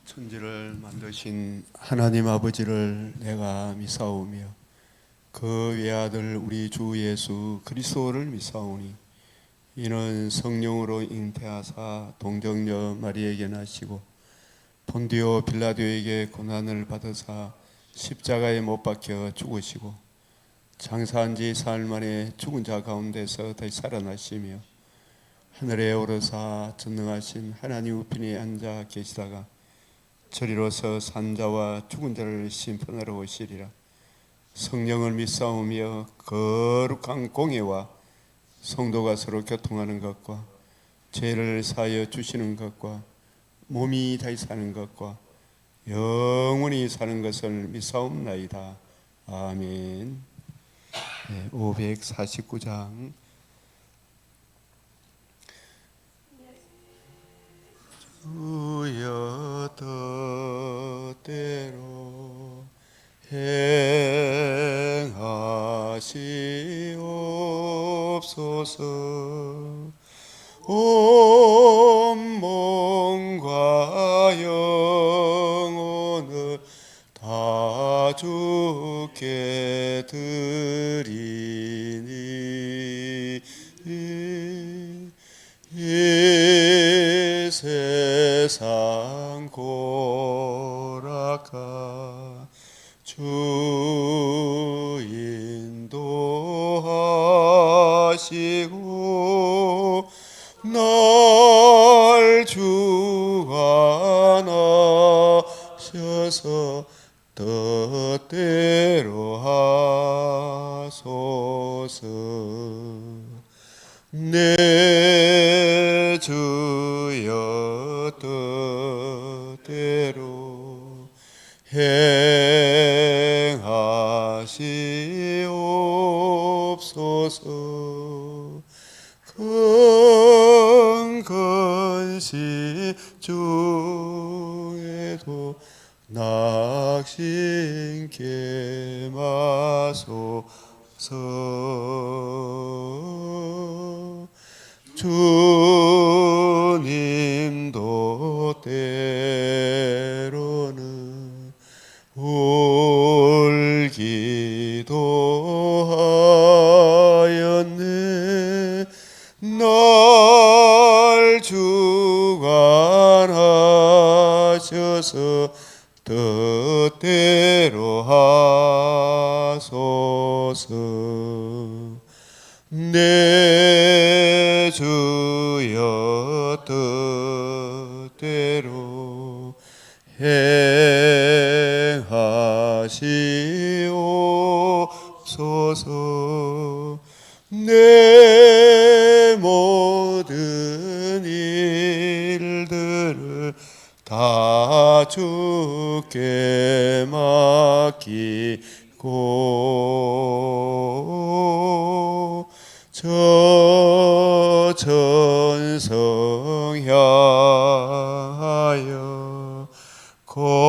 천지를 만드신 하나님 아버지를 내가 믿사오며 그 외아들 우리 주 예수 그리스도를 믿사오니 이는 성령으로 잉태하사 동정녀 마리에게 나시고 본디오 빌라도에게 고난을 받으사 십자가에 못 박혀 죽으시고 장사한 지 사흘 만에 죽은 자 가운데서 다시 살아나시며 하늘에 오르사 전능하신 하나님 우편에 앉아 계시다가 저리로서 산자와 죽은 자를 심판하러 오시리라. 성령을 믿사오며 거룩한 공예와 성도가 서로 교통하는 것과 죄를 사하여 주시는 것과 몸이 다시 사는 것과 영원히 사는 것을 믿사옵나이다. 아멘. 549장 주여 뜻대로 행하시옵소서. 온 몸과 영혼을 다 주께 드리니 이 세상 고락한 주 인도하시고 날 주관하셔서 뜻대로 하소서. 내 주여 뜻대로 행하시옵소서. 근근시 중에도 낙심케 마소서. 주님도 때로는 울기도 하였네. 날 주관하셔서 뜻대로 하소서. 내 주여 뜻대로 행하시옵소서. 내 모든 일들을 다 주께 맡기고 저 천성 향하여 고요히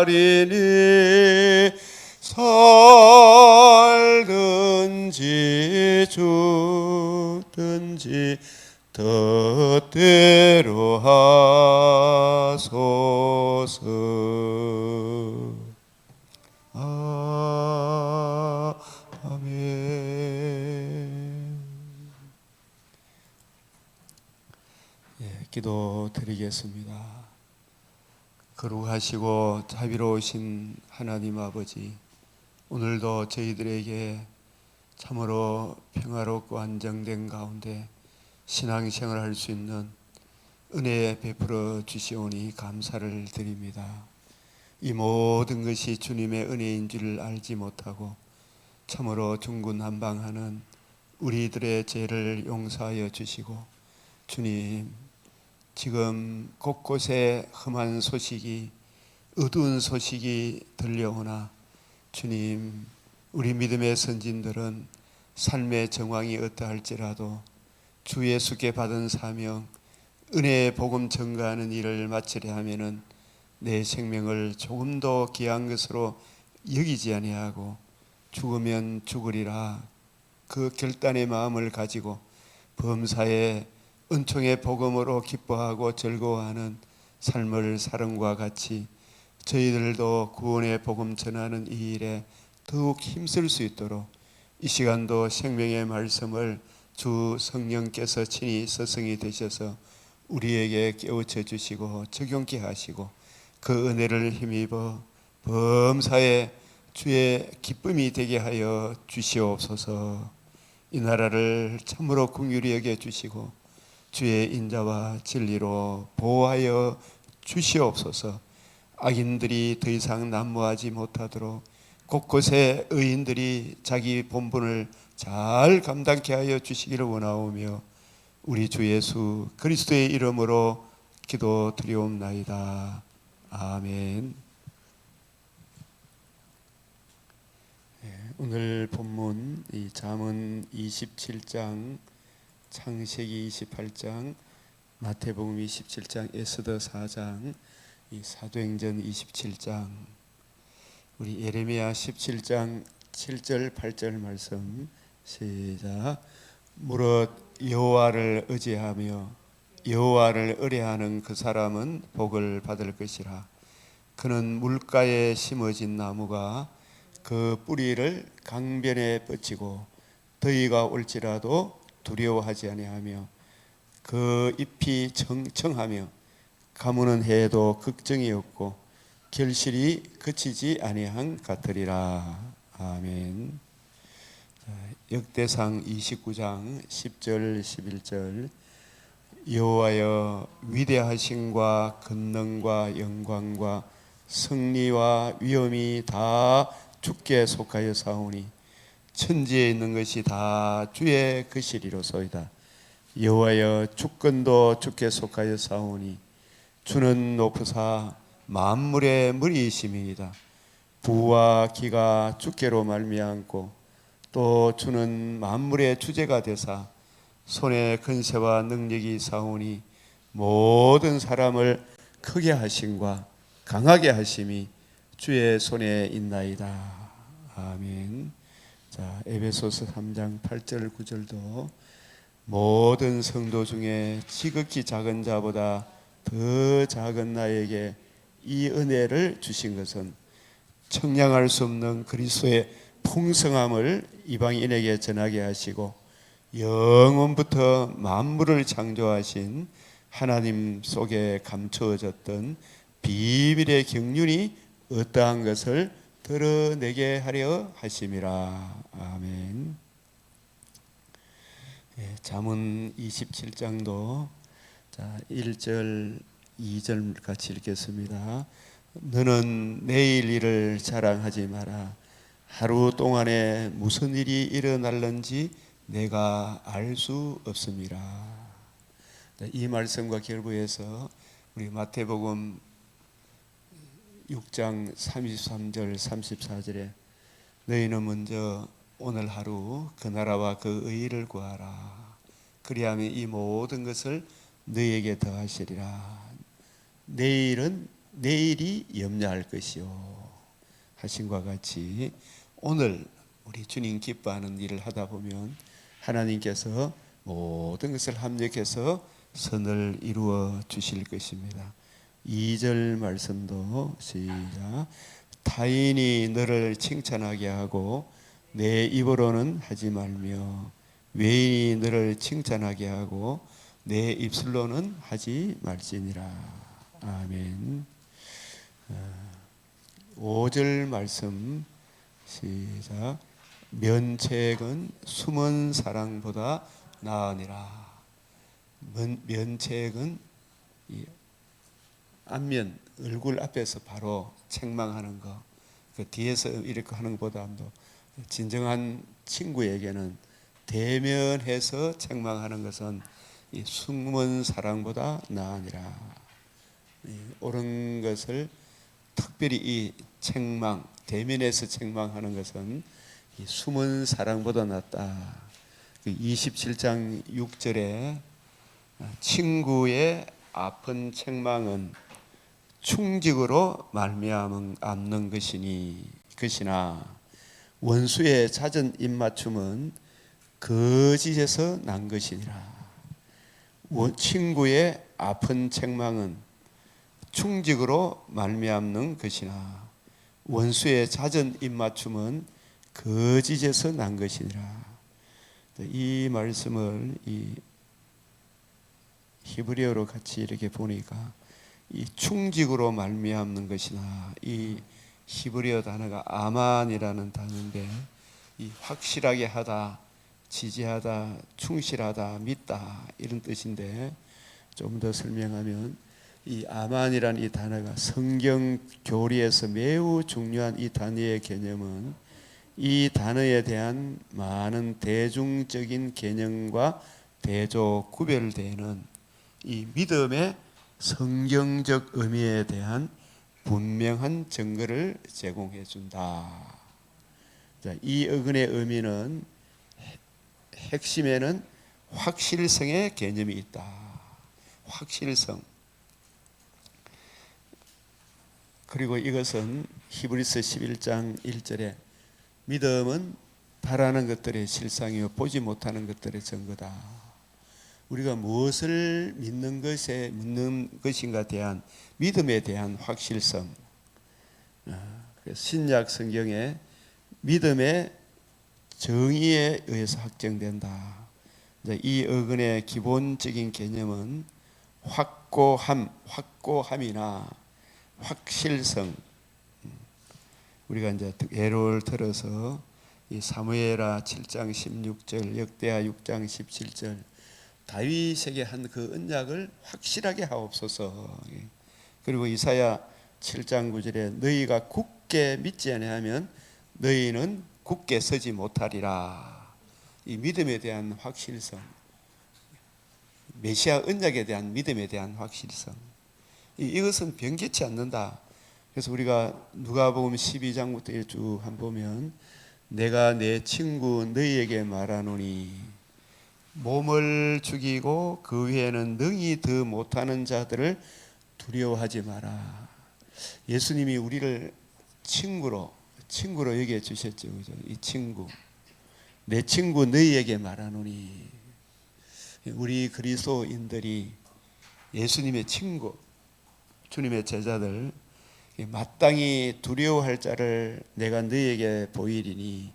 가리니 살든지 죽든지 뜻대로 하소서. 아멘. 기도 드리겠습니다. 거룩하시고 자비로우신 하나님 아버지, 오늘도 저희들에게 참으로 평화롭고 안정된 가운데 신앙생활을 할 수 있는 은혜 베풀어 주시오니 감사를 드립니다. 이 모든 것이 주님의 은혜인 줄 알지 못하고 참으로 중군한방하는 우리들의 죄를 용서하여 주시고, 주님, 지금 곳곳에 험한 소식이, 어두운 소식이 들려오나 주님, 우리 믿음의 선진들은 삶의 정황이 어떠할지라도 주 예수께 받은 사명, 은혜의 복음 전가하는 일을 마치려 하면은 내 생명을 조금 더 귀한 것으로 여기지 아니하고 죽으면 죽으리라 그 결단의 마음을 가지고 범사에 은총의 복음으로 기뻐하고 즐거워하는 삶을 사랑과 같이 저희들도 구원의 복음 전하는 이 일에 더욱 힘쓸 수 있도록 이 시간도 생명의 말씀을 주 성령께서 친히 서성이 되셔서 우리에게 깨우쳐 주시고 적용케 하시고 그 은혜를 힘입어 범사에 주의 기쁨이 되게 하여 주시옵소서. 이 나라를 참으로 긍휼히 여겨 주시고 주의 인자와 진리로 보호하여 주시옵소서. 악인들이 더 이상 난무하지 못하도록 곳곳에 의인들이 자기 본분을 잘 감당케 하여 주시기를 원하오며 우리 주 예수 그리스도의 이름으로 기도드리옵나이다. 아멘. 오늘 본문 이 잠언 27장, 창세기 28장, 마태복음 27장, 에스더 4장, 이 사도행전 27장, 우리 예레미야 17장 7절 8절 말씀 시작. 무릇 여호와를 의지하며 여호와를 의뢰하는 그 사람은 복을 받을 것이라. 그는 물가에 심어진 나무가 그 뿌리를 강변에 뻗치고 더위가 올지라도 두려워하지 아니하며 그 잎이 청청하며 가무는 해에도 걱정이 없고 결실이 그치지 아니한 같으리라. 아멘. 역대상 29장 10절 11절. 여호와여 위대하심과 권능과 영광과 승리와 위엄이 다 주께 속하여 사오니 천지에 있는 것이 다 주의 것이리로소이다. 여호와여 주권도 주께 속하여 사오니 주는 높으사 만물의 머리이심이니이다. 부와 기가 주께로 말미암고 또 주는 만물의 주제가 되사 손에 근세와 능력이 사오니 모든 사람을 크게 하심과 강하게 하심이 주의 손에 있나이다. 아멘. 자, 에베소서 3장 8절 9절도 모든 성도 중에 지극히 작은 자보다 더 작은 나에게 이 은혜를 주신 것은 청량할 수 없는 그리스도의 풍성함을 이방인에게 전하게 하시고 영원부터 만물을 창조하신 하나님 속에 감추어졌던 비밀의 경륜이 어떠한 것을 드러내게 하려 하심이라. 아멘. 잠언 27장도 자 1절 2절 같이 읽겠습니다. 너는 내일 일을 자랑하지 마라. 하루 동안에 무슨 일이 일어날는지 내가 알 수 없습니다. 이 말씀과 결부해서 우리 마태복음 6장 33절 34절에 너희는 먼저 오늘 하루 그 나라와 그 의를 구하라. 그리하면 이 모든 것을 너희에게 더하시리라. 내일이 염려할 것이요 하신과 같이 오늘 우리 주님 기뻐하는 일을 하다 보면 하나님께서 모든 것을 합력해서 선을 이루어 주실 것입니다. 2절 말씀도 시작. 타인이 너를 칭찬하게 하고 내 입으로는 하지 말며 외인이 너를 칭찬하게 하고 내 입술로는 하지 말지니라. 아멘. 5절 말씀 시작. 면책은 숨은 사랑보다 나으니라. 면책은 안면 얼굴 앞에서 바로 책망하는 거, 그 뒤에서 이렇게 하는 것보다도 진정한 친구에게는 대면해서 책망하는 것은 이 숨은 사랑보다 나으니라. 옳은 것을 특별히 이 책망, 대면에서 책망하는 것은 이 숨은 사랑보다 낫다. 27장 6절에 친구의 아픈 책망은 충직으로 말미암는 것이나 원수의 잦은 입맞춤은 거짓에서 난 것이니라. 친구의 아픈 책망은 충직으로 말미암는 것이나 원수의 잦은 입맞춤은 거짓에서 난 것이니라. 이 말씀을 이 히브리어로 같이 이렇게 보니까 이 충직으로 말미암는 것이나 이 히브리어 단어가 아만이라는 단어인데 이 확실하게 하다, 지지하다, 충실하다, 믿다 이런 뜻인데 좀 더 설명하면 이 아만이라는 이 단어가 성경 교리에서 매우 중요한 이 단어의 개념은 이 단어에 대한 많은 대중적인 개념과 대조 구별되는 이 믿음의 성경적 의미에 대한 분명한 증거를 제공해 준다. 이 어근의 의미는 핵심에는 확실성의 개념이 있다. 확실성. 그리고 이것은 히브리서 11장 1절에 믿음은 바라는 것들의 실상이요 보지 못하는 것들의 증거다. 우리가 무엇을 믿는 것인가 대한 믿음에 대한 확실성. 신약 성경에 믿음의 정의에 의해서 확정된다. 이 어근의 기본적인 개념은 확고함이나 확실성. 우리가 이제 예를 들어서 이 사무엘하 7장 16절, 역대하 6장 17절 다윗에게 한 그 언약을 확실하게 하옵소서. 그리고 이사야 7장 9절에 너희가 굳게 믿지 아니하면 너희는 굳게 서지 못하리라. 이 믿음에 대한 확실성, 메시아 언약에 대한 믿음에 대한 확실성, 이것은 변개치 않는다. 그래서 우리가 누가복음 12장부터 쭉 한번 보면 내가 내 친구 너희에게 말하노니 몸을 죽이고 그 외에는 능히 더 못하는 자들을 두려워하지 마라. 예수님이 우리를 친구로 여기해 주셨죠. 그죠? 이 친구, 내 친구 너희에게 말하노니. 우리 그리스도인들이 예수님의 친구, 주님의 제자들, 마땅히 두려워할 자를 내가 너희에게 보이리니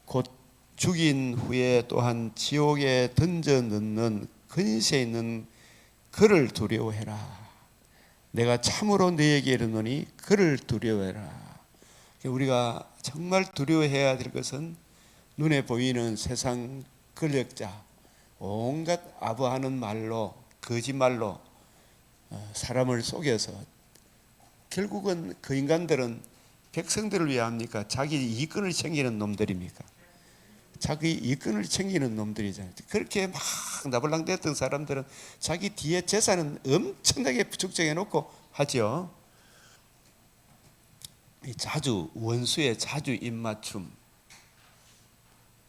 곧 죽인 후에 또한 지옥에 던져 넣는 근세 있는 그를 두려워해라. 내가 참으로 너희에게 이르노니 그를 두려워해라. 우리가 정말 두려워해야 될 것은 눈에 보이는 세상 권력자, 온갖 아부하는 말로, 거짓말로 사람을 속여서 결국은 그 인간들은 백성들을 위해 합니까? 자기 이권을 챙기는 놈들입니까? 자기 이권을 챙기는 놈들이잖아요. 그렇게 막 나불랑댔던 사람들은 자기 뒤에 재산은 엄청나게 축적해 놓고 하죠. 자주 원수의 자주 입맞춤.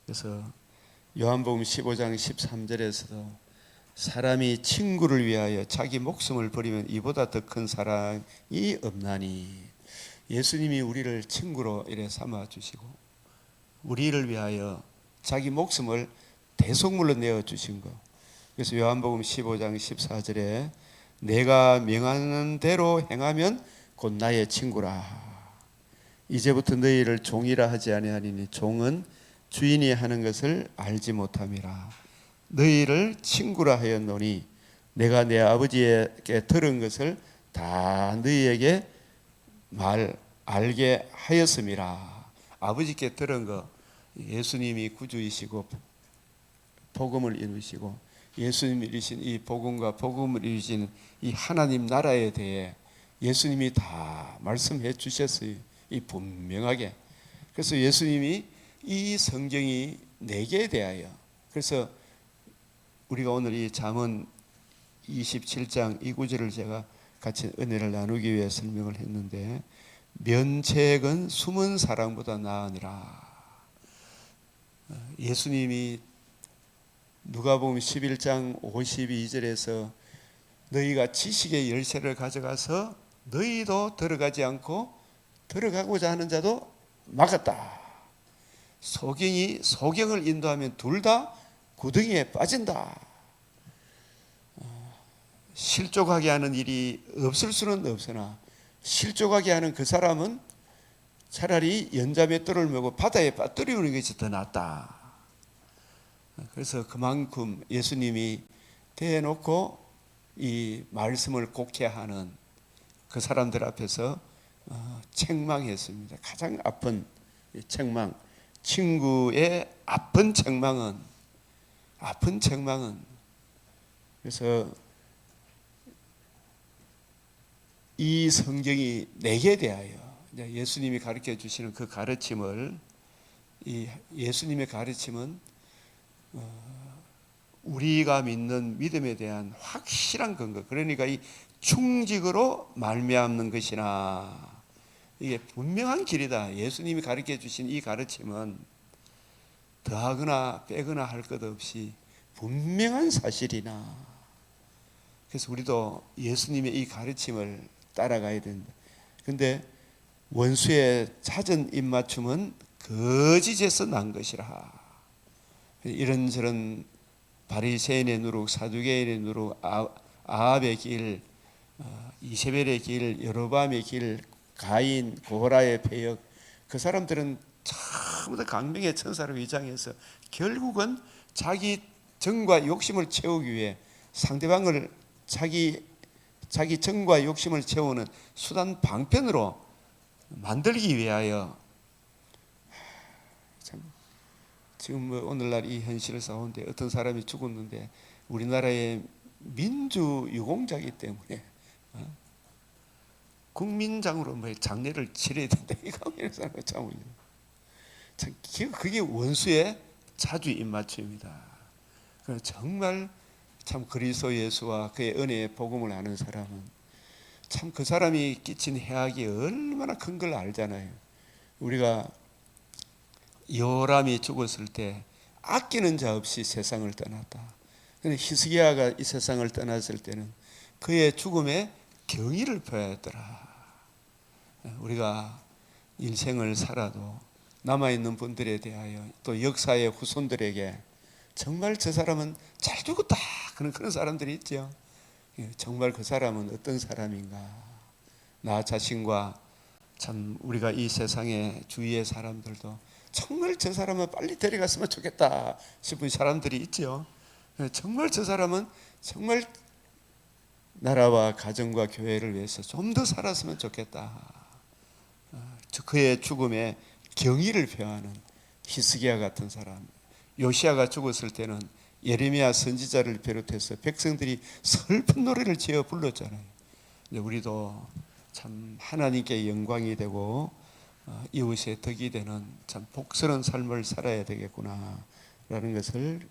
그래서 요한복음 15장 13절에서도 사람이 친구를 위하여 자기 목숨을 버리면 이보다 더 큰 사랑이 없나니. 예수님이 우리를 친구로 이래 삼아 주시고 우리를 위하여 자기 목숨을 대속물로 내어 주신 것. 그래서 요한복음 15장 14절에 내가 명하는 대로 행하면 곧 나의 친구라. 이제부터 너희를 종이라 하지 아니하리니 종은 주인이 하는 것을 알지 못함이라. 너희를 친구라 하였노니 내가 내 아버지에게 들은 것을 다 너희에게 알게 하였음이라. 아버지께 들은 거, 예수님이 구주이시고 복음을 이루시고 예수님이 이루신 이 복음과 복음을 이루신 이 하나님 나라에 대해 예수님이 다 말씀해 주셨어요. 이 분명하게. 그래서 예수님이 이 성경이 내게 대하여, 그래서 우리가 오늘 이 잠언 27장 이 구절을 제가 같이 은혜를 나누기 위해 설명을 했는데, 면책은 숨은 사랑보다 나으니라. 예수님이 누가복음 11장 52절에서 너희가 지식의 열쇠를 가져가서 너희도 들어가지 않고 들어가고자 하는 자도 막았다. 소경이 소경을 인도하면 둘 다 구덩이에 빠진다. 실족하게 하는 일이 없을 수는 없으나 실족하게 하는 그 사람은 차라리 연자맷돌을 메고 바다에 빠뜨리는 것이 더 낫다. 그래서 그만큼 예수님이 대놓고 이 말씀을 곡해하는 그 사람들 앞에서 책망했습니다. 가장 아픈 책망, 친구의 아픈 책망은 그래서 이 성경이 내게 대하여 예수님이 가르쳐 주시는 그 가르침을, 이 예수님의 가르침은 우리가 믿는 믿음에 대한 확실한 근거, 그러니까 이 충직으로 말미암는 것이나, 이게 분명한 길이다. 예수님이 가르쳐 주신 이 가르침은 더하거나 빼거나 할 것 없이 분명한 사실이나, 그래서 우리도 예수님의 이 가르침을 따라가야 된다. 근데 원수의 잦은 입맞춤은 거짓에서 난 것이라. 이런저런 바리새인의 누룩, 사두개인의 누룩, 아합의 길, 이세벨의 길, 여로보암의 길, 가인, 고라의 패역, 그 사람들은 전부 다 강명의 천사를 위장해서 결국은 자기 정과 욕심을 채우기 위해 상대방을 자기 정과 욕심을 채우는 수단 방편으로 만들기 위하여, 참 지금 뭐 오늘날 이 현실을 싸우는데 어떤 사람이 죽었는데 우리나라의 민주 유공자이기 때문에 국민장으로 뭐 장례를 치러야 된다, 이거 참 그게 원수의 자주 입맞춤입니다. 정말 참 그리스도 예수와 그의 은혜의 복음을 아는 사람은 참 그 사람이 끼친 해악이 얼마나 큰 걸 알잖아요. 우리가 요람이 죽었을 때 아끼는 자 없이 세상을 떠났다. 그런데 히스기야가 이 세상을 떠났을 때는 그의 죽음에 경의를 표하였더라. 우리가 인생을 살아도 남아있는 분들에 대하여 또 역사의 후손들에게 정말 저 사람은 잘 죽었다, 그런 사람들이 있죠. 정말 그 사람은 어떤 사람인가, 나 자신과 참 우리가 이 세상의 주위의 사람들도 정말 저 사람은 빨리 데려갔으면 좋겠다 싶은 사람들이 있죠. 정말 저 사람은 정말 나라와 가정과 교회를 위해서 좀 더 살았으면 좋겠다. 그의 죽음에 경의를 표하는 히스기야 같은 사람, 요시야가 죽었을 때는 예레미야 선지자를 비롯해서 백성들이 슬픈 노래를 지어 불렀잖아요. 우리도 참 하나님께 영광이 되고 이웃의 덕이 되는 참 복스러운 삶을 살아야 되겠구나 라는 것을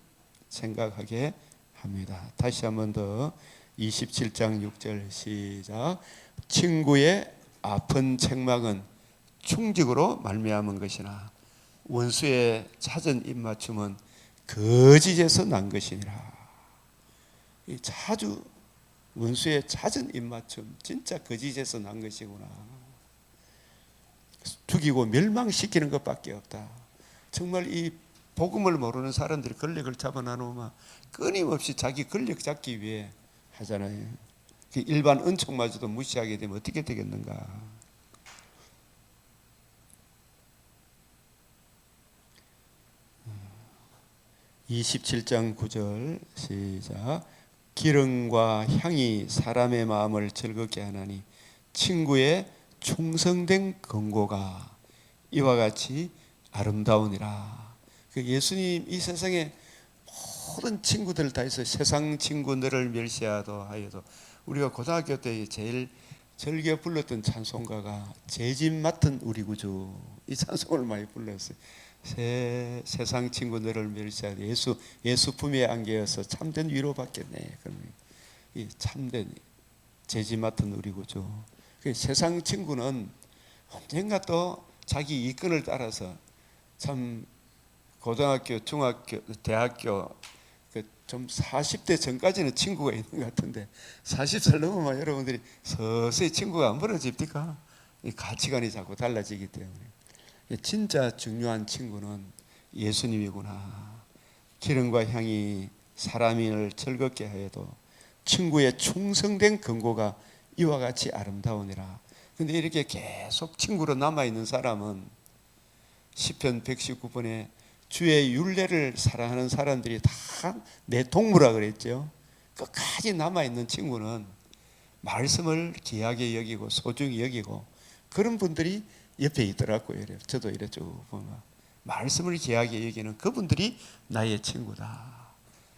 생각하게 합니다. 다시 한 번 더 27장 6절 시작. 친구의 아픈 책망은 충직으로 말미암은 것이나 원수의 잦은 입맞춤은 거짓에서 난 것이니라. 자주 원수의 잦은 입맞춤 진짜 거짓에서 난 것이구나. 죽이고 멸망시키는 것밖에 없다. 정말 이 복음을 모르는 사람들이 권력을 잡아나누면 끊임없이 자기 권력 잡기 위해 하잖아요. 일반 은총마저도 무시하게 되면 어떻게 되겠는가. 27장 9절 시작. 기름과 향이 사람의 마음을 즐겁게 하나니 친구의 충성된 권고가 이와 같이 아름다우니라. 예수님 이 세상에 모든 친구들 다 있어요. 세상 친구 너를 멸시하도 하여도. 우리가 고등학교 때 제일 즐겨 불렀던 찬송가가 제 집 맡은 우리 구주, 이 찬송을 많이 불렀어요. 세상 친구 너를 멸시하도 예수 품에 안겨서 참된 위로받겠네. 이 참된 제 집 맡은 우리 구주. 세상 친구는 언젠가 또 자기 이권을 따라서 참 고등학교, 중학교, 대학교 좀 40대 전까지는 친구가 있는 것 같은데 40살 넘으면 여러분들이 서서히 친구가 안 벌어집니까? 이 가치관이 자꾸 달라지기 때문에 진짜 중요한 친구는 예수님이구나. 기름과 향이 사람을 즐겁게 하여도 친구의 충성된 근고가 이와 같이 아름다우니라. 근데 이렇게 계속 친구로 남아있는 사람은 시편 119편에 주의 율례를 사랑하는 사람들이 다 내 동무라 그랬죠. 끝까지 남아있는 친구는 말씀을 귀하게 여기고 소중히 여기고 그런 분들이 옆에 있더라고요. 저도 이래 쭉 보면 말씀을 귀하게 여기는 그분들이 나의 친구다.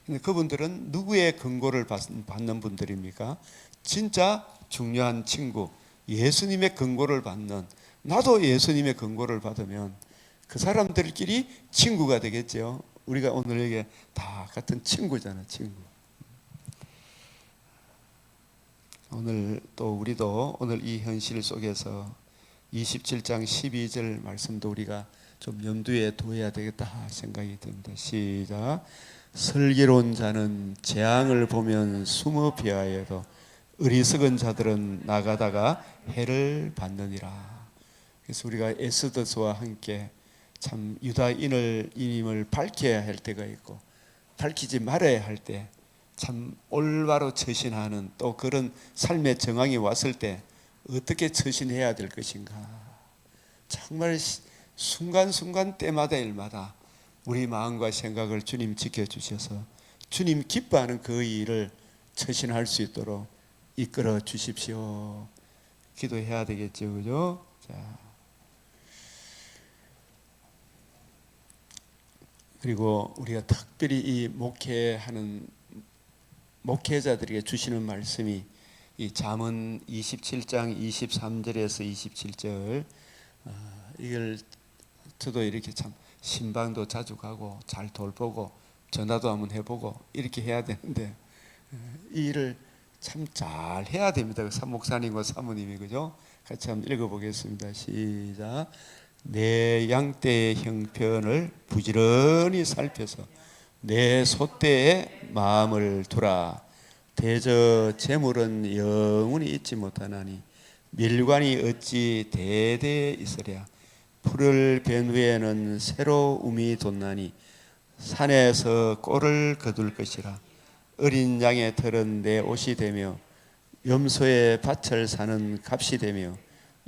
근데 그분들은 누구의 근고를 받는 분들입니까? 진짜 중요한 친구, 예수님의 근고를 받는, 나도 예수님의 근고를 받으면 그 사람들끼리 친구가 되겠죠. 우리가 오늘 여기 다 같은 친구잖아, 친구. 오늘 또 우리도 오늘 이 현실 속에서 27장 12절 말씀도 우리가 좀 염두에 둬야 되겠다 생각이 듭니다. 시작. 슬기로운 자는 재앙을 보면 숨어 피하여도 어리석은 자들은 나가다가 해를 받느니라. 그래서 우리가 에스더서와 함께 참 유다인임을 밝혀야 할 때가 있고 밝히지 말아야 할 때 참 올바로 처신하는 또 그런 삶의 정황이 왔을 때 어떻게 처신해야 될 것인가. 정말 순간순간 때마다 일마다 우리 마음과 생각을 주님 지켜주셔서 주님 기뻐하는 그 일을 처신할 수 있도록 이끌어 주십시오. 기도해야 되겠죠, 그죠? 자. 그리고 우리가 특별히 이 목회하는 목회자들에게 주시는 말씀이 이 잠언 27장 23절에서 27절 이걸 저도 이렇게 참 신방도 자주 가고 잘 돌보고 전화도 한번 해보고 이렇게 해야 되는데 이 일을 참 잘 해야 됩니다. 목사님과 사모님이 그죠? 같이 한번 읽어보겠습니다. 시작. 내 양떼의 형편을 부지런히 살펴서 내 소떼에 마음을 두라. 대저 재물은 영원히 잊지 못하나니 밀관이 어찌 대대에 있으랴. 풀을 벤 후에는 새로움이 돋나니 산에서 꼴을 거둘 것이라. 어린 양의 털은 내 옷이 되며 염소의 밭을 사는 값이 되며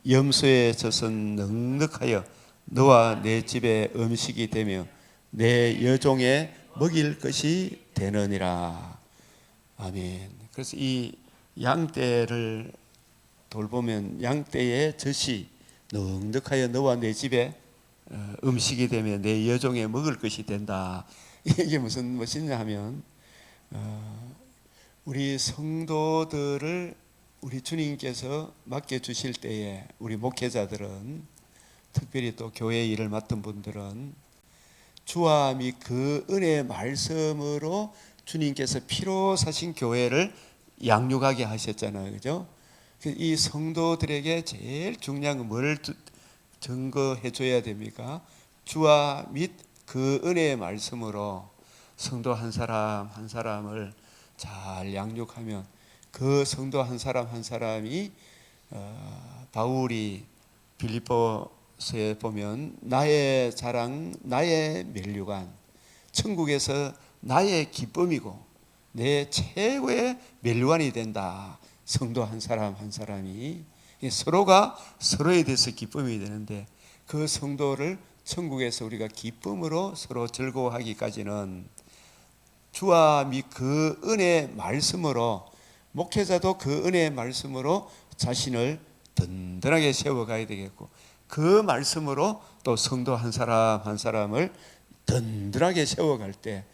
염소의 젖은 넉넉하여 너와 내 집의 음식이 되며 내 여종의 먹일 것이 되느니라. 아멘. 그래서 이 양떼를 돌보면 양떼의 젖이 넉넉하여 너와 내 집에 음식이 되며 내 여종의 먹을 것이 된다. 이게 무슨 무엇이냐 하면 우리 성도들을 우리 주님께서 맡겨주실 때에 우리 목회자들은 특별히 또 교회 일을 맡은 분들은 주와 및 그 은혜의 말씀으로 주님께서 피로 사신 교회를 양육하게 하셨잖아요. 그죠? 이 성도들에게 제일 중요한 건 뭘 증거해 줘야 됩니까? 주와 및 그 은혜의 말씀으로 성도 한 사람 한 사람을 잘 양육하면 그 성도 한 사람 한 사람이 바울이 빌립보서에 보면 나의 자랑, 나의 면류관, 천국에서 나의 기쁨이고 내 최고의 면류관이 된다. 성도 한 사람 한 사람이 서로가 서로에 대해서 기쁨이 되는데 그 성도를 천국에서 우리가 기쁨으로 서로 즐거워하기까지는 주와 및 그 은혜의 말씀으로 목회자도 그 은혜의 말씀으로 자신을 든든하게 세워가야 되겠고 그 말씀으로 또 성도 한 사람 한 사람을 든든하게 세워갈 때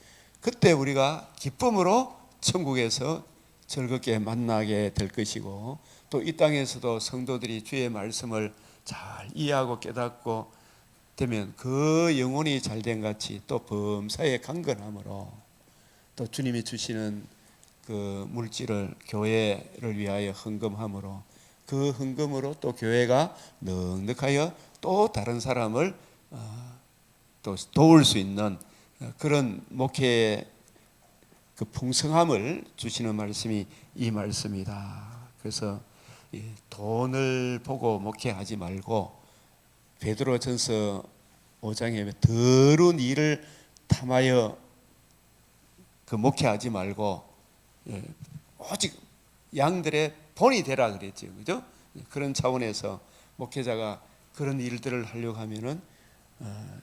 그때 우리가 기쁨으로 천국에서 즐겁게 만나게 될 것이고 또 이 땅에서도 성도들이 주의 말씀을 잘 이해하고 깨닫고 되면 그 영혼이 잘된 같이 또 범사에 강건함으로 또 주님이 주시는 그 물질을 교회를 위하여 헌금함으로 그 헌금으로 또 교회가 넉넉하여 또 다른 사람을 또 도울 수 있는 그런 목회의 그 풍성함을 주시는 말씀이 이 말씀이다. 그래서 돈을 보고 목회하지 말고 베드로전서 5장에 더러운 일을 탐하여 그 목회하지 말고 오직 양들의 본이 되라 그랬죠. 그죠? 그런 차원에서 목회자가 그런 일들을 하려고 하면은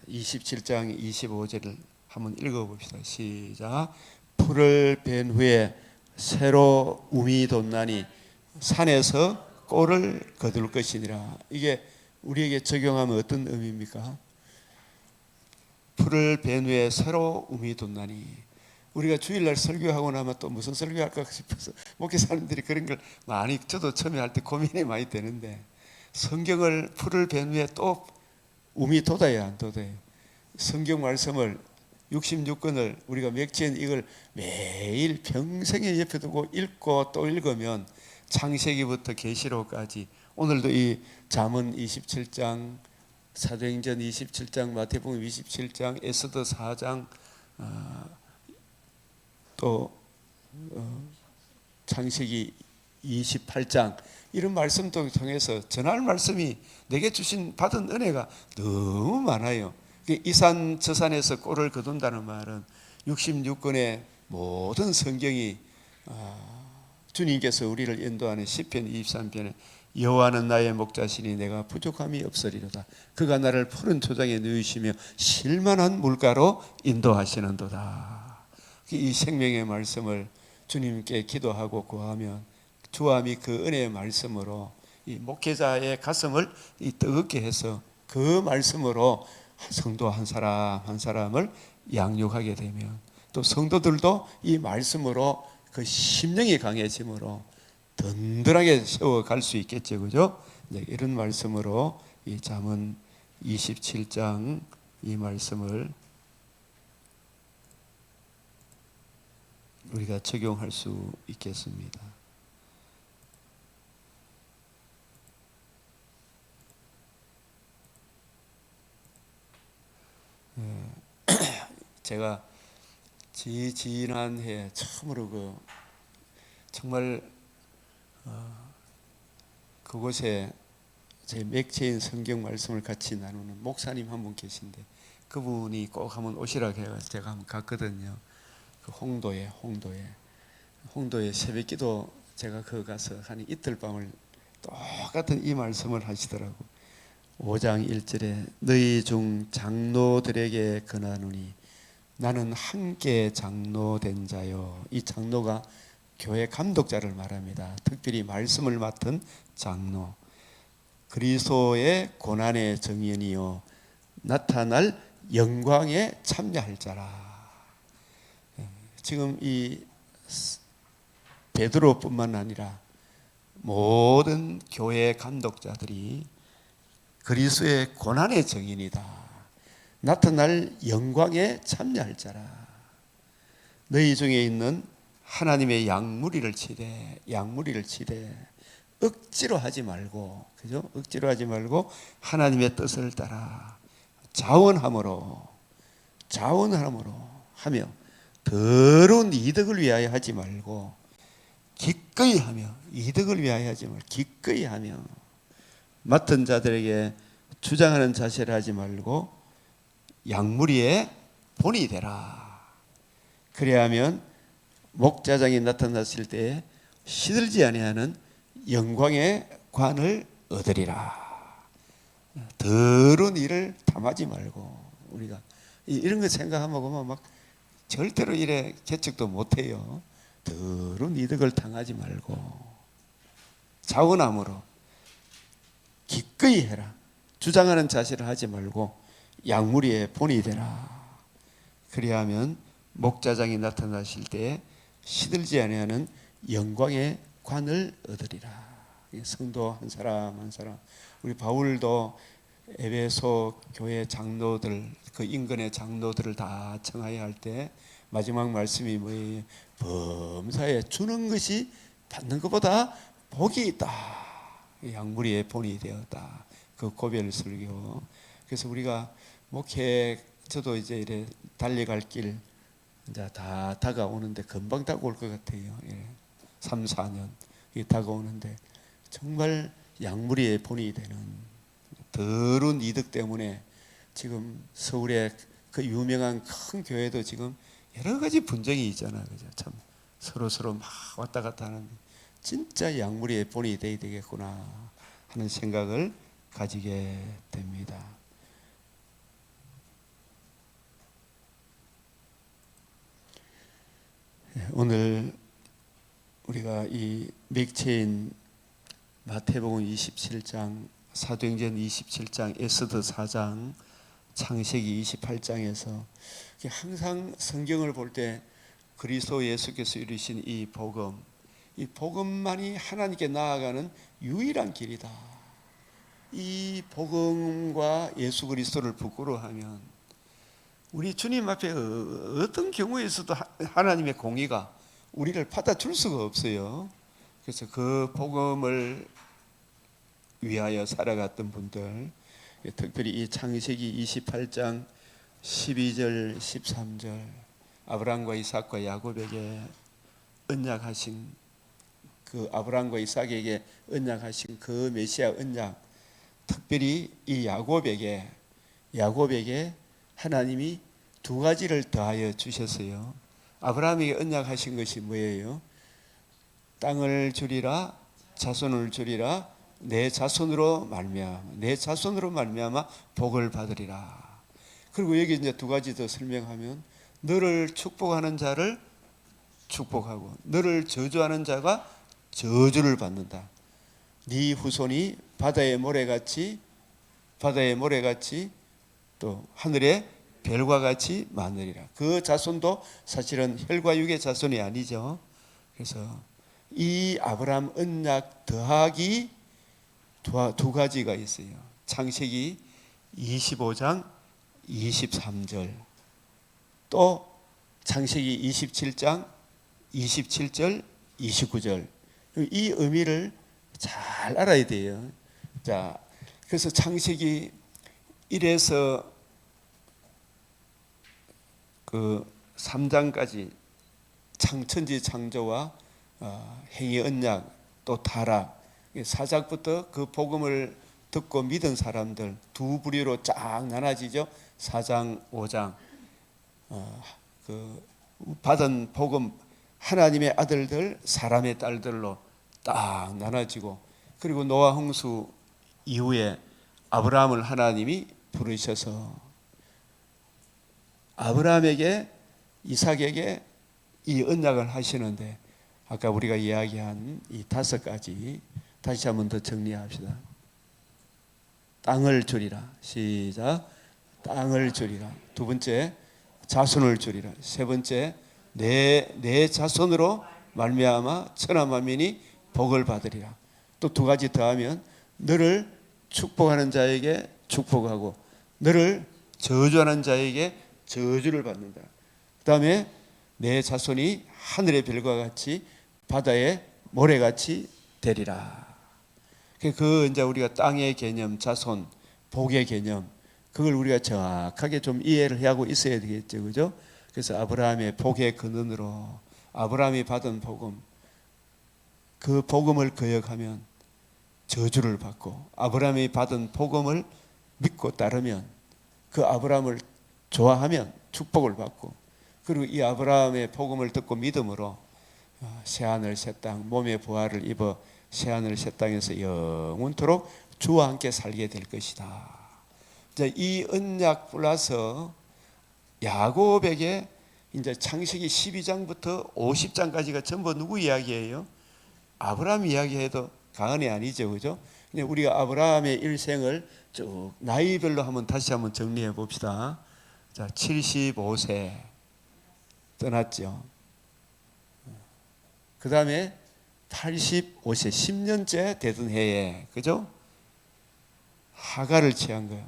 27장 25절을 한번 읽어봅시다. 시작. 풀을 벤 후에 새로 움이 돋나니 산에서 꼴을 거둘 것이니라. 이게 우리에게 적용하면 어떤 의미입니까? 풀을 벤 후에 새로 움이 돋나니, 우리가 주일날 설교하고 나면 또 무슨 설교할까 싶어서 목회자님들이 그런 걸 많이, 저도 처음에 할 때 고민이 많이 되는데, 성경을 풀을 벤 후에 또 움이 돋아야 안 돋아요? 성경 말씀을 66권을 우리가 맥주인 이걸 매일 평생에 옆에 두고 읽고 또 읽으면 창세기부터 계시록까지, 오늘도 이 잠언 27장, 사도행전 27장, 마태복음 27장, 에스더 4장, 또 창세기 28장, 이런 말씀도 통해서 전할 말씀이 내게 주신 받은 은혜가 너무 많아요. 이 산 저 산에서 꼴을 거둔다는 말은 66권의 모든 성경이 주님께서 우리를 인도하는 시편 23편에 여호와는 나의 목자시니 내가 부족함이 없으리로다. 그가 나를 푸른 초장에 누이시며 실만한 물가로 인도하시는도다. 이 생명의 말씀을 주님께 기도하고 구하면 주함이 그 은혜의 말씀으로 이 목회자의 가슴을 뜨겁게 해서 그 말씀으로 성도 한 사람 한 사람을 양육하게 되면, 또 성도들도 이 말씀으로 그 심령이 강해짐으로 든든하게 세워갈 수 있겠죠. 그죠? 이런 말씀으로 이 잠언 27장 이 말씀을 우리가 적용할 수 있겠습니다. 제가 지난해 처음으로 정말 그곳에 제 맥체인 성경 말씀을 같이 나누는 목사님 한 분 계신데, 그분이 꼭 한번 오시라고 해서 제가 한번 갔거든요. 그 홍도에 새벽기도 제가 거기 가서 한 이틀 밤을 똑같은 이 말씀을 하시더라고. 5장 1절에 너희 중 장로들에게 권하노니 나는 함께 장로된 자요. 이 장로가 교회 감독자를 말합니다. 특별히 말씀을 맡은 장로. 그리스도의 고난의 정인이요 나타날 영광에 참여할 자라. 지금 이 베드로뿐만 아니라 모든 교회 감독자들이 그리스도의 고난의 정인이다. 나타날 영광에 참여할 자라. 너희 중에 있는 하나님의 양무리를 치되 억지로 하지 말고, 그죠? 억지로 하지 말고 하나님의 뜻을 따라 자원함으로 하며 더러운 이득을 위하여 하지 말고 기꺼이 하며, 이득을 위하여 하지 말고 기꺼이 하며, 맡은 자들에게 주장하는 자세를 하지 말고 양무리의 본이 되라. 그래야 하면 목자장이 나타났을 때 시들지 아니하는 영광의 관을 얻으리라. 더러운 일을 탐하지 말고, 우리가 이런 거 생각하면 막 절대로 이래 개척도 못해요. 더러운 이득을 당하지 말고 자원함으로 기꺼이 해라. 주장하는 자세를 하지 말고 양무리의 본이 되라. 그래야 하면 목자장이 나타나실 때 시들지 아니하는 영광의 관을 얻으리라. 성도 한 사람 한 사람, 우리 바울도 에베소 교회 장로들, 그 인근의 장로들을 다 청하여 할 때 마지막 말씀이 뭐예요? 범사에 주는 것이 받는 것보다 복이 있다. 양무리의 본이 되었다. 그 고별 설교. 그래서 우리가 목회, 저도 이제 이래 달려갈 길 이제 다 다가오는데 금방 다가올 것 같아요. 3, 4년 다가오는데 정말 양무리의 본이 되는 더러운 이득 때문에 지금 서울의 그 유명한 큰 교회도 지금 여러 가지 분쟁이 있잖아요. 그죠? 참 서로 막 왔다 갔다 하는데 진짜 약물의 본이 돼야 되겠구나 하는 생각을 가지게 됩니다. 오늘 우리가 이 맥체인 마태복음 27장, 사도행전 27장, 에스더 4장, 창세기 28장에서 항상 성경을 볼 때 그리스도 예수께서 이루신 이 복음만이 하나님께 나아가는 유일한 길이다. 이 복음과 예수 그리스도를 부끄러워하면 우리 주님 앞에 어떤 경우에서도 하나님의 공의가 우리를 받아줄 수가 없어요. 그래서 그 복음을 위하여 살아갔던 분들, 특별히 이 창세기 28장 12절 13절 아브라함과 이삭과 야곱에게 언약하신 그 아브라함과 이삭에게 언약하신 그 메시아 언약, 특별히 이 야곱에게 하나님이 두 가지를 더하여 주셨어요. 아브라함에게 언약하신 것이 뭐예요? 땅을 주리라, 자손을 주리라, 내 자손으로 말미암아 복을 받으리라. 그리고 여기 이제 두 가지 더 설명하면 너를 축복하는 자를 축복하고 너를 저주하는 자가 저주를 받는다. 네 후손이 바다의 모래같이 또 하늘의 별과 같이 많으리라. 그 자손도 사실은 혈과 육의 자손이 아니죠. 그래서 이 아브라함 언약 더하기 두 가지가 있어요. 창세기 25장 23절, 또 창세기 27장 27절 29절. 이 의미를 잘 알아야 돼요. 자, 그래서 창세기 1에서 그 3장까지 천지 창조와 행위 언약, 또 타락, 사작부터 그 복음을 듣고 믿은 사람들 두 부류로 쫙 나눠지죠. 4장 5장 그 받은 복음, 하나님의 아들들, 사람의 딸들로 딱 나눠지고, 그리고 노아 홍수 이후에 아브라함을 하나님이 부르셔서 아브라함에게, 이삭에게 이 언약을 하시는데, 아까 우리가 이야기한 이 5가지 다시 한번 더 정리합시다. 땅을 주리라. 시작. 땅을 주리라. 두 번째, 자손을 주리라. 세 번째, 내 자손으로 말미암아 천하 만민이 복을 받으리라. 또 두 가지 더하면 너를 축복하는 자에게 축복하고 너를 저주하는 자에게 저주를 받는다. 그 다음에 내 자손이 하늘의 별과 같이 바다의 모래같이 되리라. 그 이제 우리가 땅의 개념, 자손, 복의 개념, 그걸 우리가 정확하게 좀 이해를 하고 있어야 되겠죠, 그죠? 그래서 아브라함의 복의 근원으로 아브라함이 받은 복음, 그 복음을 거역하면 저주를 받고, 아브라함이 받은 복음을 믿고 따르면, 그 아브라함을 좋아하면 축복을 받고, 그리고 이 아브라함의 복음을 듣고 믿음으로 새하늘 새 땅, 몸의 부활을 입어 새하늘 새 땅에서 영원토록 주와 함께 살게 될 것이다. 이제 이 언약 플러스 야곱에게 이제 창세기 12장부터 50장까지가 전부 누구 이야기예요? 아브라함 이야기해도 과언이 아니죠, 그죠? 우리가 아브라함의 일생을 쭉 나이별로 다시 한번 정리해 봅시다. 자, 75세 떠났죠. 그 다음에 85세, 10년째 되던 해에, 그죠? 하가를 취한 거예요.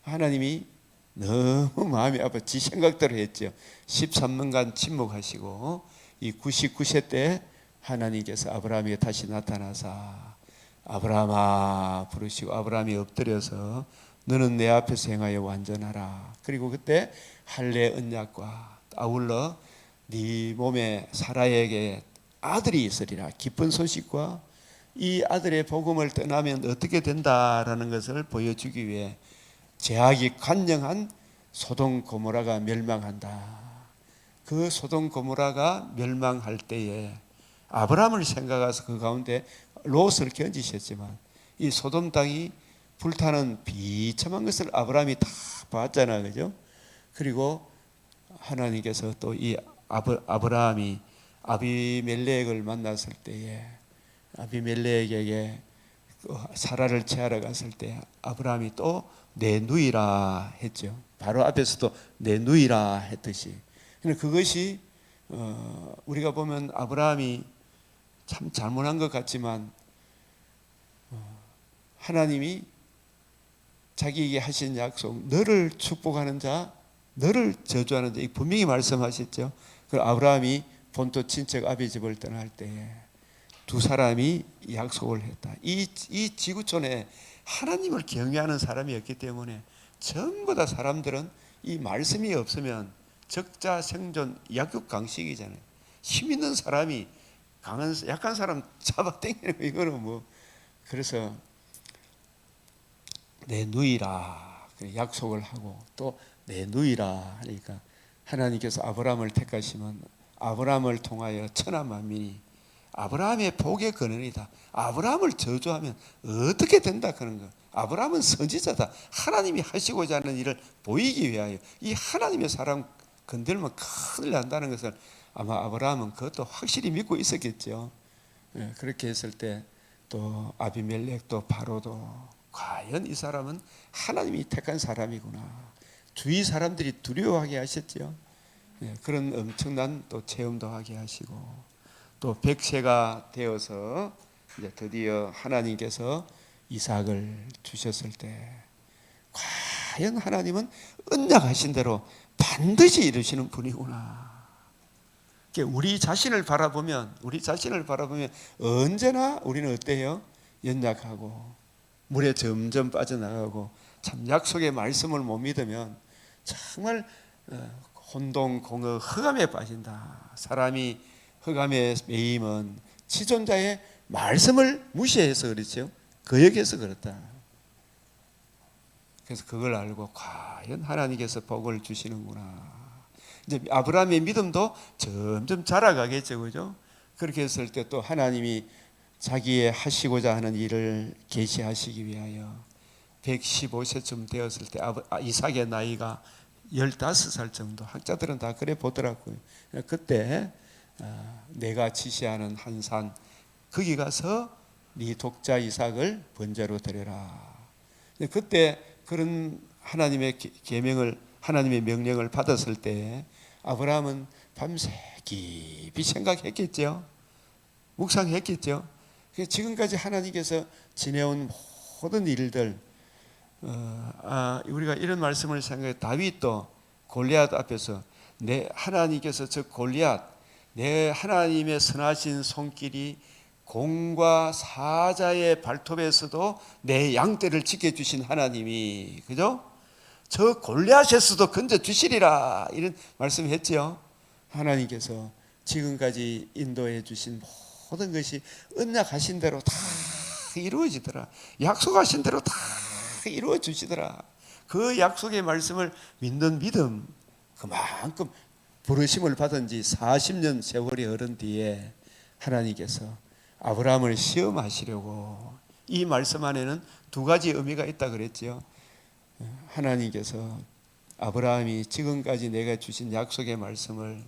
하나님이 너무 마음이 아파 지 생각대로 했죠. 13년간 침묵하시고 이 99세 때 하나님께서 아브라함에게 다시 나타나사 아브라함아 부르시고, 아브라함이 엎드려서 너는 내 앞에서 행하여 완전하라. 그리고 그때 할례 언약과 아울러 네 몸에 사라에게 아들이 있으리라. 기쁜 소식과 이 아들의 복음을 떠나면 어떻게 된다라는 것을 보여주기 위해 제약이 관영한 소돔 고모라가 멸망한다. 그 소돔 고모라가 멸망할 때에 아브라함을 생각해서 그 가운데 롯을 견지셨지만 이 소돔 땅이 불타는 비참한 것을 아브라함이 다 봤잖아요, 그죠? 그리고 하나님께서 또 이 아브라함이 아비멜렉을 만났을 때에 아비멜렉에게 사라를 취하러 갔을 때 아브라함이 또 내 누이라 했죠. 바로 앞에서도 내 누이라 했듯이. 그것이 우리가 보면 아브라함이 참 잘못한 것 같지만 하나님이 자기에게 하신 약속, 너를 축복하는 자, 너를 저주하는 자, 분명히 말씀하셨죠. 그 아브라함이 본토 친척 아비 집을 떠날 때에 두 사람이 약속을 했다. 이 지구촌에 하나님을 경외하는 사람이 없기 때문에 전부 다 사람들은 이 말씀이 없으면 적자 생존 약육강식이잖아요. 힘 있는 사람이 약한 사람 잡아 당기는 거, 이거는 뭐. 그래서 내 누이라 약속을 하고 또 내 누이라 하니까 하나님께서 아브라함을 택하시면 아브라함을 통하여 천하 만민이 아브라함의 복의 근원이다. 아브라함을 저주하면 어떻게 된다 그런 거. 아브라함은 선지자다. 하나님이 하시고자 하는 일을 보이기 위하여 이 하나님의 사람 건들면 큰일 난다는 것을 아마 아브라함은 그것도 확실히 믿고 있었겠죠. 그렇게 했을 때 또 아비멜렉도 바로도 과연 이 사람은 하나님이 택한 사람이구나. 주위 사람들이 두려워하게 하셨죠. 그런 엄청난 또 체험도 하게 하시고 또 100세가 되어서 이제 드디어 하나님께서 이삭을 주셨을 때 과연 하나님은 언약하신 대로 반드시 이루시는 분이구나. 우리 자신을 바라보면 언제나 우리는 어때요? 연약하고 물에 점점 빠져나가고 참 약속의 말씀을 못 믿으면 정말 혼동공허 흑암에 빠진다. 사람이 흑암에 매임은 지존자의 말씀을 무시해서 그렇죠. 거역해서 그렇다. 그래서 그걸 알고 과연 하나님께서 복을 주시는구나. 이제 아브라함의 믿음도 점점 자라가겠죠, 그죠? 그렇게 했을 때 또 하나님이 자기의 하시고자 하는 일을 계시하시기 위하여 115세쯤 되었을 때 이삭의 나이가 15살 정도, 학자들은 다 그래 보더라고요. 그때 내가 지시하는 한 산 거기 가서 네 독자 이삭을 번제로 드려라. 그때 그런 하나님의 계명을, 하나님의 명령을 받았을 때 아브라함은 밤새 깊이 생각했겠죠. 묵상했겠죠. 지금까지 하나님께서 지내온 모든 일들, 우리가 이런 말씀을 생각해. 다윗도 골리앗 앞에서 내 하나님께서 저 골리앗, 내 하나님의 선하신 손길이 공과 사자의 발톱에서도 내 양떼를 지켜주신 하나님이, 그죠? 저 골리앗에서도 건져주시리라 이런 말씀했죠. 하나님께서 지금까지 인도해 주신 모든 것이 언약하신 대로 다 이루어지더라. 약속하신 대로 다 이루어 주시더라. 그 약속의 말씀을 믿는 믿음, 그만큼 부르심을 받은 지 40년 세월이 흐른 뒤에 하나님께서 아브라함을 시험하시려고 이 말씀 안에는 두 가지 의미가 있다 그랬죠. 하나님께서 아브라함이 지금까지 내가 주신 약속의 말씀을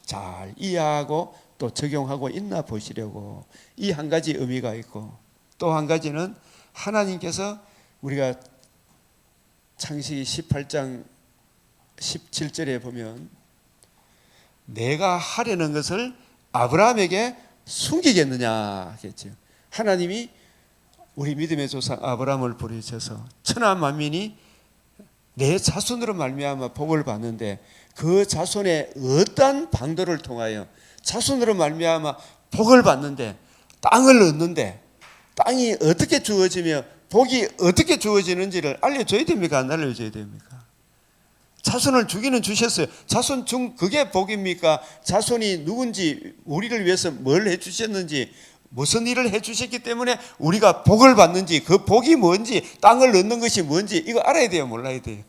잘 이해하고 또 적용하고 있나 보시려고 이 한 가지 의미가 있고, 또 한 가지는 하나님께서 우리가 창세기 18장 17절에 보면 내가 하려는 것을 아브라함에게 숨기겠느냐 하겠죠. 하나님이 우리 믿음의 조상 아브라함을 부르셔서 천하 만민이 내 자손으로 말미암아 복을 받는데 그 자손의 어떠한 방도를 통하여 자손으로 말미암아 복을 받는데 땅을 얻는데 땅이 어떻게 주어지며 복이 어떻게 주어지는지를 알려줘야 됩니까? 안 알려줘야 됩니까? 자손을 주기는 주셨어요. 자손 중 그게 복입니까? 자손이 누군지, 우리를 위해서 뭘 해주셨는지, 무슨 일을 해주셨기 때문에 우리가 복을 받는지, 그 복이 뭔지, 땅을 얻는 것이 뭔지 이거 알아야 돼요, 몰라야 돼요?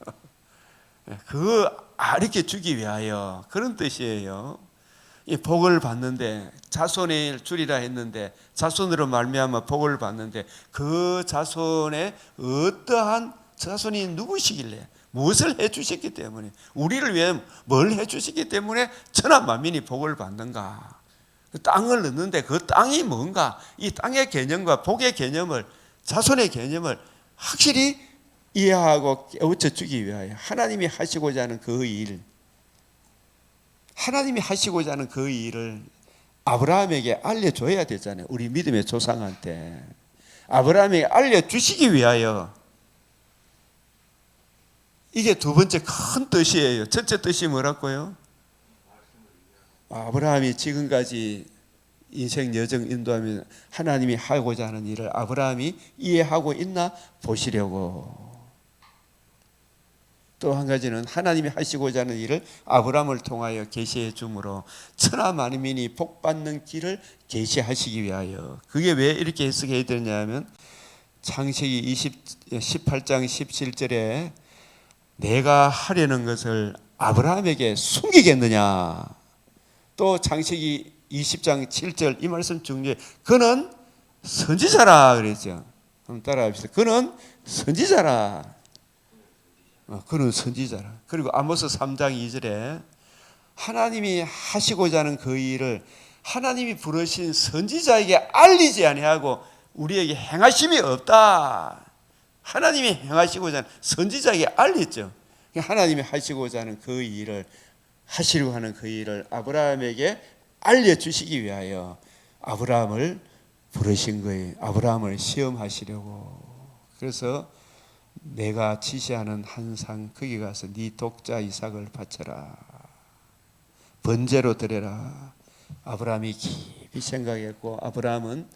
그 가르쳐 주기 위하여 그런 뜻이에요. 이 복을 받는데 자손의 줄이라 했는데 자손으로 말미암아 복을 받는데 그 자손의 어떠한 자손이 누구시길래 무엇을 해주셨기 때문에 우리를 위해 뭘 해주셨기 때문에 천하 만민이 복을 받는가. 그 땅을 얻는데 그 땅이 뭔가 이 땅의 개념과 복의 개념을 자손의 개념을 확실히 이해하고 깨우쳐 주기 위하여 하나님이 하시고자 하는 그 일, 하나님이 하시고자 하는 그 일을 아브라함에게 알려줘야 되잖아요. 우리 믿음의 조상한테 아브라함에게 알려주시기 위하여. 이게 두 번째 큰 뜻이에요. 첫째 뜻이 뭐라고요? 아브라함이 지금까지 인생 여정 인도하면 하나님이 하고자 하는 일을 아브라함이 이해하고 있나 보시려고. 또 한 가지는 하나님이 하시고자 하는 일을 아브라함을 통하여 계시해 주므로 천하 만민이 복받는 길을 계시하시기 위하여. 그게 왜 이렇게 해석해야 되냐면 창세기 18장 17절에 내가 하려는 것을 아브라함에게 숨기겠느냐. 또 창세기 20장 7절 이 말씀 중에 그는 선지자라 그랬죠. 한번 따라합시다. 그는 선지자라. 그는 선지자라. 그리고 아모스 3장 2절에 하나님이 하시고자 하는 그 일을 하나님이 부르신 선지자에게 알리지 아니하고 우리에게 행하심이 없다. 하나님이 행하시고자 하는 선지자에게 알렸죠. 하나님이 하시고자 하는 그 일을 하시려고 하는 그 일을 아브라함에게 알려주시기 위하여 아브라함을 부르신 거예요. 아브라함을 시험하시려고. 그래서 내가 지시하는 한 상 거기 가서 네 독자 이삭을 바쳐라. 번제로 드려라. 아브라함이 깊이 생각했고 아브라함은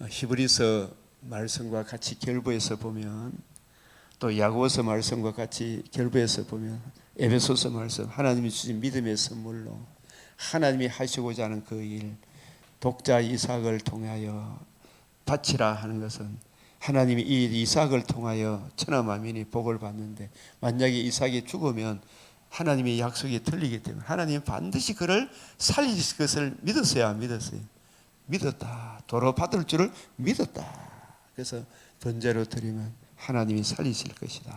히브리서 말씀과 같이 결부해서 보면 또 야고보서 말씀과 같이 결부해서 보면 에베소서 말씀 하나님이 주신 믿음의 선물로 하나님이 하시고자 하는 그 일 독자 이삭을 통하여 바치라 하는 것은 하나님이 이 이삭을 통하여 천하 만민이 복을 받는데 만약에 이삭이 죽으면 하나님의 약속이 틀리기 때문에 하나님은 반드시 그를 살리실 것을 믿었어요. 안 믿었어요? 믿었다. 도로 받을 줄을 믿었다. 그래서 번제로 드리면 하나님이 살리실 것이다.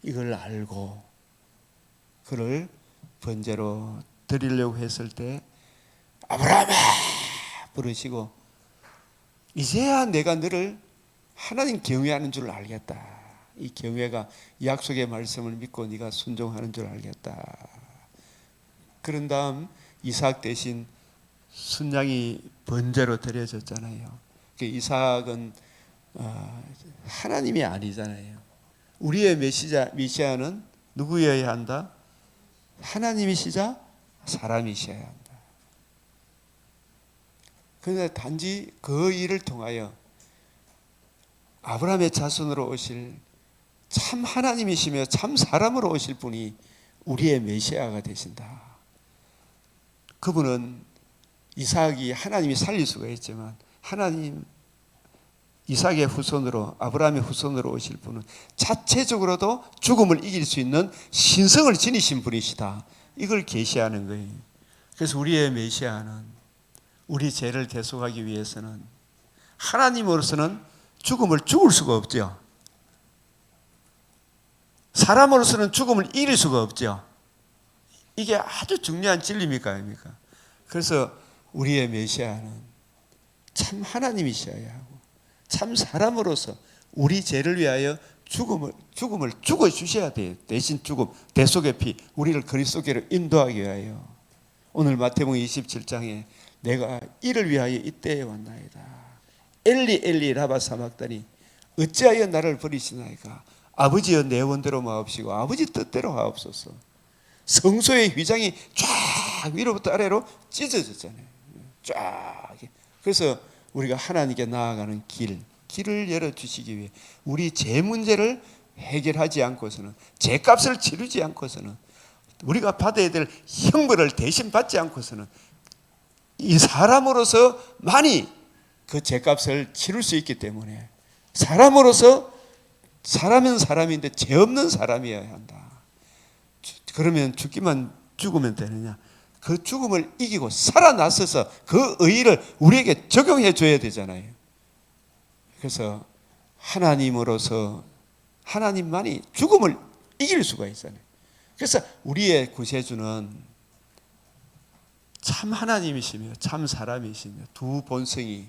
이걸 알고 그를 번제로 드리려고 했을 때 아브라함아 부르시고 이제야 내가 너를 하나님 경외하는 줄 알겠다. 이 경외가 약속의 말씀을 믿고 네가 순종하는 줄 알겠다. 그런 다음 이삭 대신 순양이 번제로 드려졌잖아요. 이삭은 하나님이 아니잖아요. 우리의 메시아는 누구여야 한다? 하나님이시자 사람이셔야 한다. 그런데 단지 그 일을 통하여 아브라함의 자손으로 오실 참 하나님이시며 참 사람으로 오실 분이 우리의 메시아가 되신다. 그분은 이삭이 하나님이 살릴 수가 있지만 하나님 이삭의 후손으로 아브라함의 후손으로 오실 분은 자체적으로도 죽음을 이길 수 있는 신성을 지니신 분이시다. 이걸 계시하는 거예요. 그래서 우리의 메시아는 우리 죄를 대속하기 위해서는 하나님으로서는 죽음을 죽을 수가 없죠. 사람으로서는 죽음을 이길 수가 없죠. 이게 아주 중요한 진리입니까? 아닙니까? 그래서 우리의 메시아는 참 하나님이셔야 하고 참 사람으로서 우리 죄를 위하여 죽음을 죽어주셔야 돼요. 대신 죽음, 대속의 피, 우리를 그리스도께로 인도하기 위하여. 오늘 마태복음 27장에 내가 이를 위하여 이 때에 왔나이다. 엘리 엘리 라바 사막다니 어찌하여 나를 버리시나이까. 아버지여 내 원대로 마옵시고 아버지 뜻대로 하옵소서. 성소의 휘장이 쫙 위로부터 아래로 찢어졌잖아요. 쫙. 그래서 우리가 하나님께 나아가는 길을 열어주시기 위해 우리 죄 문제를 해결하지 않고서는 죄값을 치르지 않고서는 우리가 받아야 될 형벌을 대신 받지 않고서는 이 사람으로서만이 그 죄값을 치를 수 있기 때문에 사람으로서 사람은 사람인데 죄 없는 사람이어야 한다. 그러면 죽으면 되느냐? 그 죽음을 이기고 살아났어서 그 의의를 우리에게 적용해 줘야 되잖아요. 그래서 하나님으로서 하나님만이 죽음을 이길 수가 있잖아요. 그래서 우리의 구세주는 참 하나님이시며 참 사람이시며 두 본성이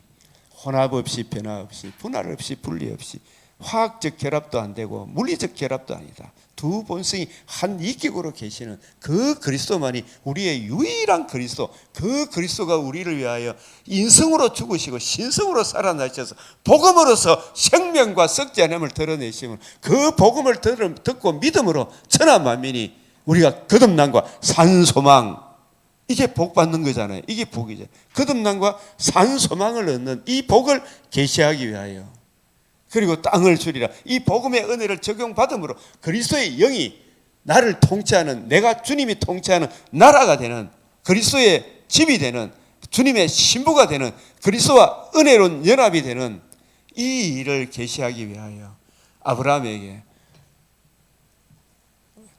혼합 없이 변화 없이 분할 없이 분리 없이 화학적 결합도 안 되고 물리적 결합도 아니다. 두 본성이 한 인격으로 계시는 그 그리스도만이 우리의 유일한 그리스도, 그 그리스도가 우리를 위하여 인성으로 죽으시고 신성으로 살아나셔서 복음으로서 생명과 썩지 않음을 드러내시면 그 복음을 듣고 믿음으로 천하 만민이 우리가 거듭남과 산소망, 이게 복 받는 거잖아요. 이게 복이죠. 거듭남과 산소망을 얻는 이 복을 계시하기 위하여, 그리고 땅을 주리라, 이 복음의 은혜를 적용받음으로 그리스도의 영이 나를 통치하는, 내가 주님이 통치하는 나라가 되는, 그리스도의 집이 되는, 주님의 신부가 되는, 그리스도와 은혜로운 연합이 되는 이 일을 계시하기 위하여 아브라함에게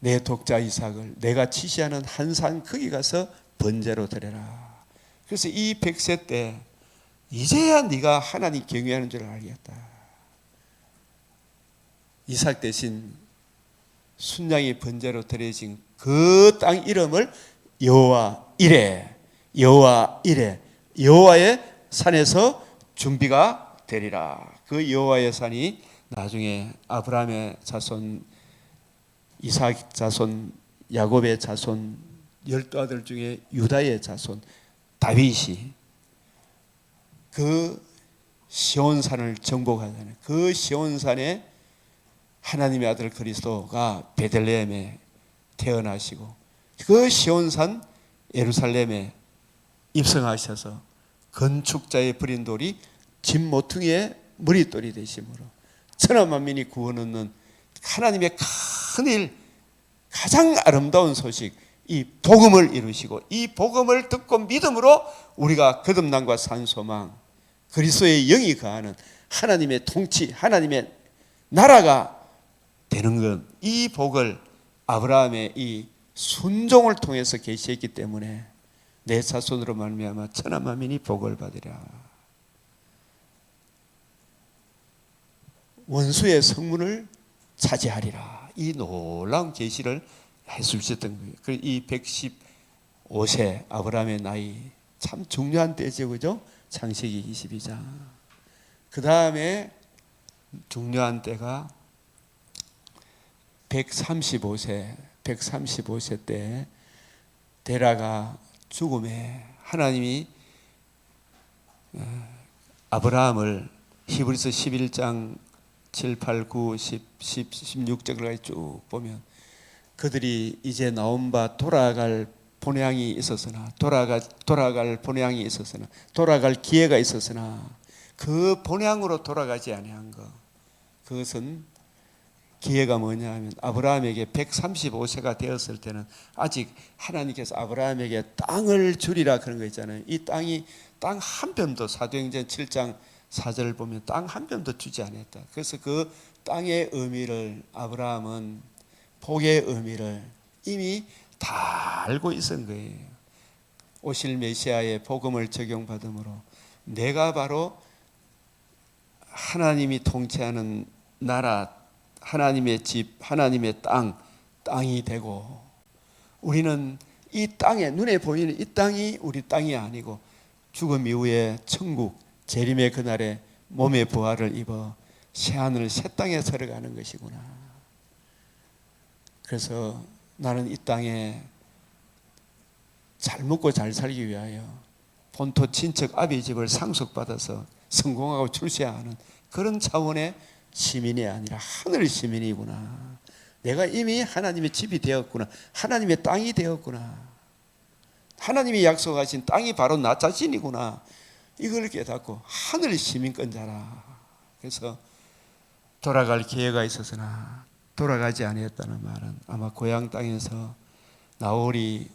내 독자 이삭을 내가 지시하는 한 산 거기 가서 번제로 드려라. 그래서 이 100세 때 이제야 네가 하나님 경외하는 줄 알겠다. 이삭 대신 순양이 번제로 드려진 그 땅 이름을 여호와 이레, 여호와 이레, 여호와의 산에서 준비가 되리라. 그 여호와의 산이 나중에 아브라함의 자손, 이삭 자손, 야곱의 자손 12아들 중에 유다의 자손 다윗이 그 시온산을 정복하잖아요. 그 시온산에 하나님의 아들 그리스도가 베들레헴에 태어나시고 그 시온산 예루살렘에 입성하셔서 건축자의 버린 돌이 집 모퉁이의 머릿돌이 되심으로 천하 만민이 구원 얻는 하나님의 큰 일, 가장 아름다운 소식, 이 복음을 이루시고 이 복음을 듣고 믿음으로 우리가 거듭남과 산소망, 그리스도의 영이 거하는 하나님의 통치, 하나님의 나라가 되는 것, 이 복을 아브라함의 이 순종을 통해서 계시했기 때문에 내 자손으로 말미암아 천하 만민이 복을 받으리라. 원수의 성문을 차지하리라. 이 놀라운 계시를 해주셨던 거예요. 이 115세 아브라함의 나이 참 중요한 때죠, 그죠? 창세기 22장. 그 다음에 중요한 때가 135세 때 데라가 죽음에 하나님이 아브라함을 히브리서 11장 7, 8, 9, 10, 16절까지 쭉 보면 그들이 이제 나온 바 돌아갈 본향이 있었으나 돌아갈 본향이 있었으나 돌아갈 기회가 있었으나 그 본향으로 돌아가지 아니한 것, 그것은 기회가 뭐냐 하면 아브라함에게 135세가 되었을 때는 아직 하나님께서 아브라함에게 땅을 주리라 그런 거 있잖아요. 이 땅이 땅 한 뼘도, 사도행전 7장 4절을 보면 땅 한 뼘도 주지 않았다. 그래서 그 땅의 의미를 아브라함은, 복의 의미를 이미 다 알고 있은 거예요. 오실 메시아의 복음을 적용받음으로 내가 바로 하나님이 통치하는 나라, 하나님의 집, 하나님의 땅이 되고, 우리는 이 땅에 눈에 보이는 이 땅이 우리 땅이 아니고 죽음 이후에 천국 재림의 그날에 몸의 부활을 입어 새하늘 새 땅에 들어가는 것이구나. 그래서 나는 이 땅에 잘 먹고 잘 살기 위하여 본토 친척 아비 집을 상속받아서 성공하고 출세하는 그런 차원의 시민이 아니라 하늘 시민이구나. 내가 이미 하나님의 집이 되었구나. 하나님의 땅이 되었구나. 하나님이 약속하신 땅이 바로 나 자신이구나. 이걸 깨닫고 하늘 시민권 자라. 그래서 돌아갈 기회가 있었으나 돌아가지 아니했다는 말은 아마 고향 땅에서 나홀이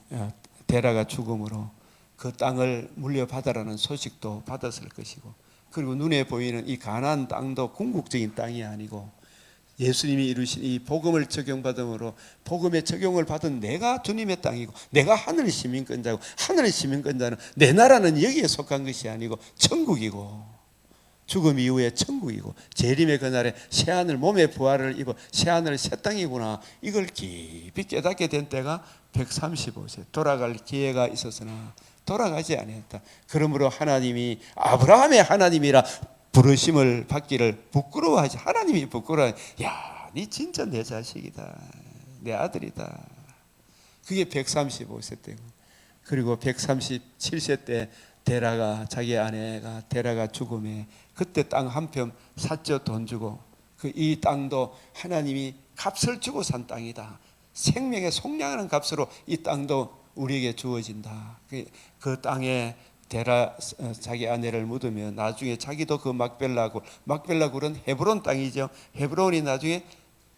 데라가 죽음으로 그 땅을 물려받아라는 소식도 받았을 것이고, 그리고 눈에 보이는 이 가나안 땅도 궁극적인 땅이 아니고 예수님이 이루신 이 복음을 적용받음으로 복음의 적용을 받은 내가 주님의 땅이고 내가 하늘 시민권자고 하늘 시민권자는 내 나라는 여기에 속한 것이 아니고 천국이고 죽음 이후에 천국이고 재림의 그날에 새하늘 몸의 부활을 입어 새하늘 새 땅이구나 이걸 깊이 깨닫게 된 때가 135세 돌아갈 기회가 있었으나 돌아가지 아니했다. 그러므로 하나님이 아브라함의 하나님이라 부르심을 받기를 부끄러워하지. 하나님이 부끄러워. 야, 네 진짜 내 자식이다. 내 아들이다. 그게 135세 때고. 그리고 137세 때 데라가 자기 아내가 데라가 죽음에 그때 땅 한 편 샀죠. 돈 주고. 그 이 땅도 하나님이 값을 주고 산 땅이다. 생명의 속량하는 값으로 이 땅도 우리에게 주어진다. 그 땅에 데라 자기 아내를 묻으면 나중에 자기도 그 막벨라굴은 헤브론 땅이죠. 헤브론이 나중에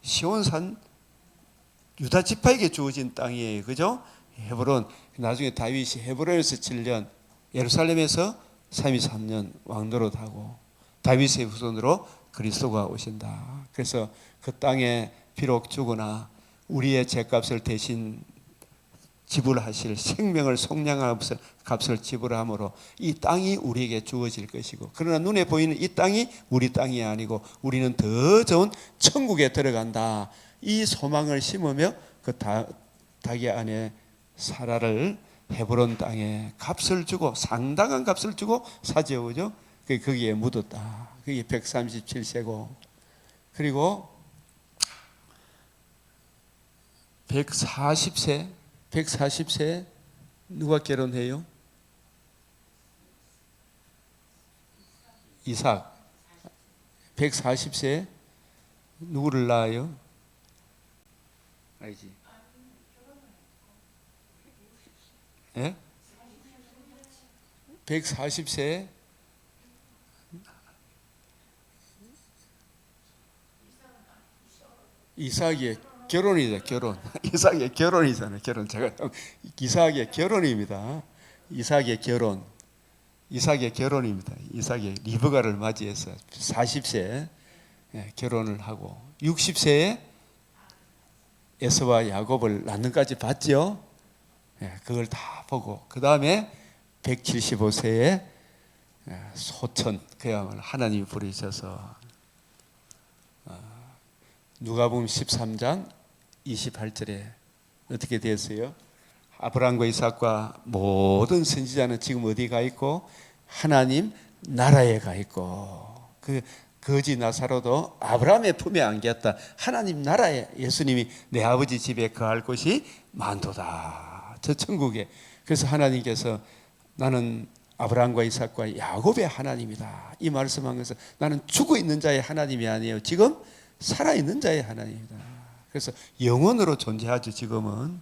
시온산 유다 지파에게 주어진 땅이에요. 그죠? 헤브론. 나중에 다윗이 헤브론에서 7년, 예루살렘에서 33년 왕노릇하고 다윗의 후손으로 그리스도가 오신다. 그래서 그 땅에 비록 죽으나 우리의 죄값을 대신 지불하실 생명을 속량하면서 값을 지불함으로 이 땅이 우리에게 주어질 것이고 그러나 눈에 보이는 이 땅이 우리 땅이 아니고 우리는 더 좋은 천국에 들어간다. 이 소망을 심으며 그 자기 아내 사라를 헤브론 땅에 값을 주고 상당한 값을 주고 사지오죠. 거기에 묻었다. 그게 137세고 그리고 140세 누가 결혼해요? 이삭. 140세 누구를 낳아요? 알지? 예? 140세 이삭의 결혼이죠. 결혼. 이삭의 결혼이잖아요. 결혼. 제가 이삭의 결혼입니다. 이삭의 결혼. 이삭의 결혼입니다. 이삭의 리브가를 맞이해서 40세 결혼을 하고 60세에 에서와 야곱을 낳는까지 봤죠. 그걸 다 보고 그 다음에 175세에 소천 그야말로 하나님이 부르셔서 누가복음 13장 28절에 어떻게 되었어요? 아브라함과 이삭과 모든 선지자는 지금 어디 가 있고 하나님 나라에 가 있고 그 거지 나사로도 아브라함의 품에 안겼다. 하나님 나라에 예수님이 내 아버지 집에 거할 곳이 많도다. 저 천국에. 그래서 하나님께서 나는 아브라함과 이삭과 야곱의 하나님이다. 이 말씀한 것은 나는 죽어 있는 자의 하나님이 아니에요. 지금 살아있는 자의 하나님이다. 그래서 영원으로 존재하죠. 지금은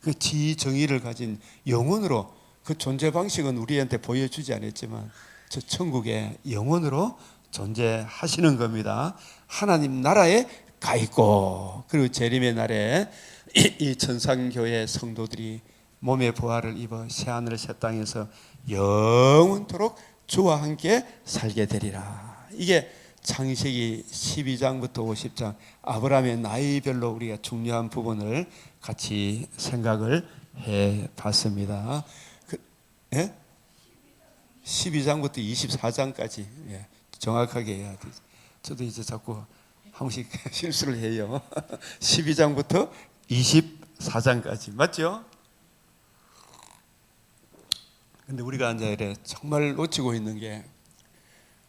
그 지정의를 가진 영원으로 그 존재 방식은 우리한테 보여주지 않았지만 저 천국에 영원으로 존재하시는 겁니다. 하나님 나라에 가 있고 그리고 재림의 날에 이 천상교회 성도들이 몸의 부활을 입어 새하늘 새 땅에서 영원토록 주와 함께 살게 되리라. 이게 창세기 12장부터 50장 아브라함의 나이별로 우리가 중요한 부분을 같이 생각을 해봤습니다. 12장부터 24장까지 정확하게 해야 되죠. 저도 이제 자꾸 한 번씩 실수를 해요. 12장부터 24장까지 맞죠? 근데 우리가 이제 정말 놓치고 있는 게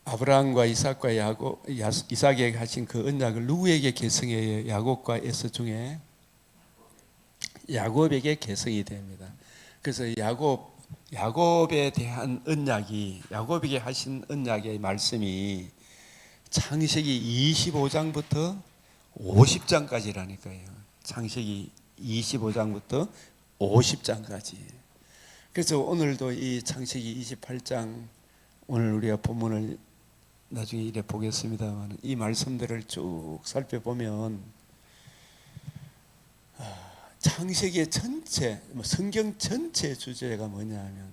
아브라함과 이삭과 야곱, 이삭에게 하신 그 언약을 누구에게 계승해요? 야곱과 에서 중에 야곱에게 계승이 됩니다. 그래서 야곱에 대한 언약이 야곱에게 하신 언약의 말씀이 창세기 25장부터 50장까지라니까요. 창세기 25장부터 50장까지. 그래서 오늘도 이 창세기 28장 오늘 우리가 본문을 나중에 이래 보겠습니다만 이 말씀들을 쭉 살펴보면 창세기의 전체 성경 전체 주제가 뭐냐면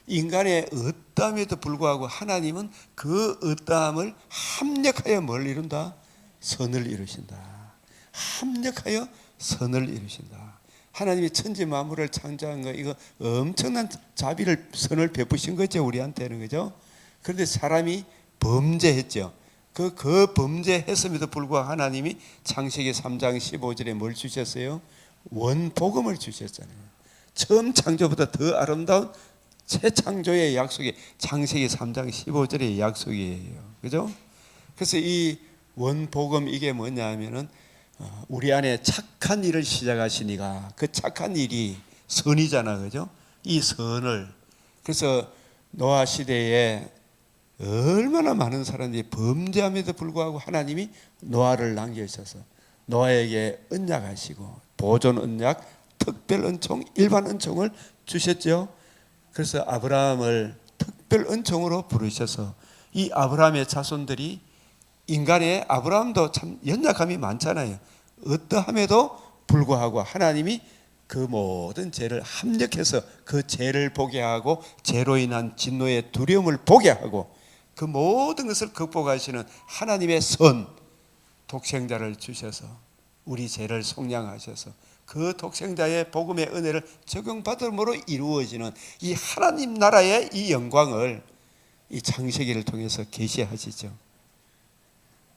인간의 어떠함에도 불구하고 하나님은 그 어떠함을 합력하여 뭘 이룬다? 선을 이루신다. 합력하여 선을 이루신다. 하나님이 천지 만물을 창조한 거, 이거 엄청난 자비를, 선을 베푸신 거죠, 우리한테는. 그죠? 그런데 사람이 범죄했죠. 그 범죄했음에도 불구하고 하나님이 창세기 3장 15절에 뭘 주셨어요? 원복음을 주셨잖아요. 처음 창조보다 더 아름다운 새창조의 약속이 창세기 3장 15절의 약속이에요. 그죠? 그래서 이 원복음, 이게 뭐냐 하면은 우리 안에 착한 일을 시작하시니가, 그 착한 일이 선이잖아. 그죠? 이 선을, 그래서 노아 시대에 얼마나 많은 사람들이 범죄함에도 불구하고 하나님이 노아를 남겨주셔서 노아에게 언약하시고, 보존 언약, 특별 은총, 일반 은총을 주셨죠. 그래서 아브라함을 특별 은총으로 부르셔서, 이 아브라함의 자손들이, 인간의 아브라함도 참 연약함이 많잖아요. 어떠함에도 불구하고 하나님이 그 모든 죄를 합력해서 그 죄를 보게 하고, 죄로 인한 진노의 두려움을 보게 하고, 그 모든 것을 극복하시는 하나님의 선, 독생자를 주셔서 우리 죄를 속량하셔서 그 독생자의 복음의 은혜를 적용받음으로 이루어지는 이 하나님 나라의 이 영광을 이 창세기를 통해서 계시하시죠.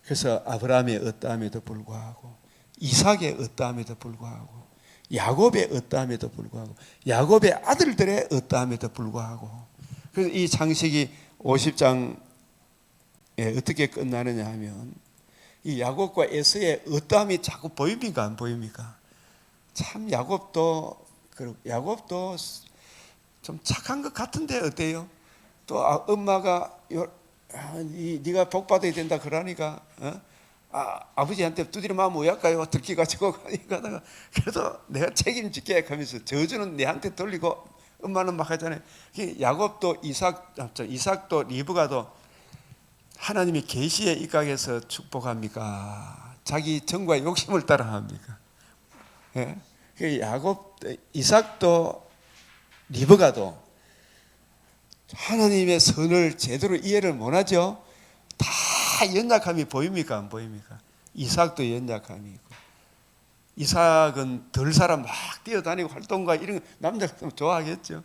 그래서 아브라함의 어떠함에도 불구하고, 이삭의 어떠함에도 불구하고, 야곱의 어떠함에도 불구하고, 야곱의 아들들의 어떠함에도 불구하고, 그래서 이 창세기 50장에 어떻게 끝나느냐 하면, 이 야곱과 에서의 어떠함이 자꾸 보입니까, 안 보입니까? 참 야곱도 좀 착한 것 같은데 어때요? 또 엄마가 네가 복 받아야 된다 그러니까 아버지한테 두드려 맞으면 뭐할까요? 듣기 가지고 가다가, 그래도 내가 책임질게 하면서 저주는 내한테 돌리고, 엄마는 막 하잖아요. 야곱도 이삭도 리브가도 하나님이 계시에 입각해서 축복합니까? 자기 정과 욕심을 따라합니까? 예? 이삭도 리브가도 하나님의 선을 제대로 이해를 못하죠. 다 연약함이 보입니까, 안 보입니까? 이삭도 연약함이 있고, 이삭은 덜 사람 막 뛰어다니고 활동가 이런 거 남자가 좋아하겠죠.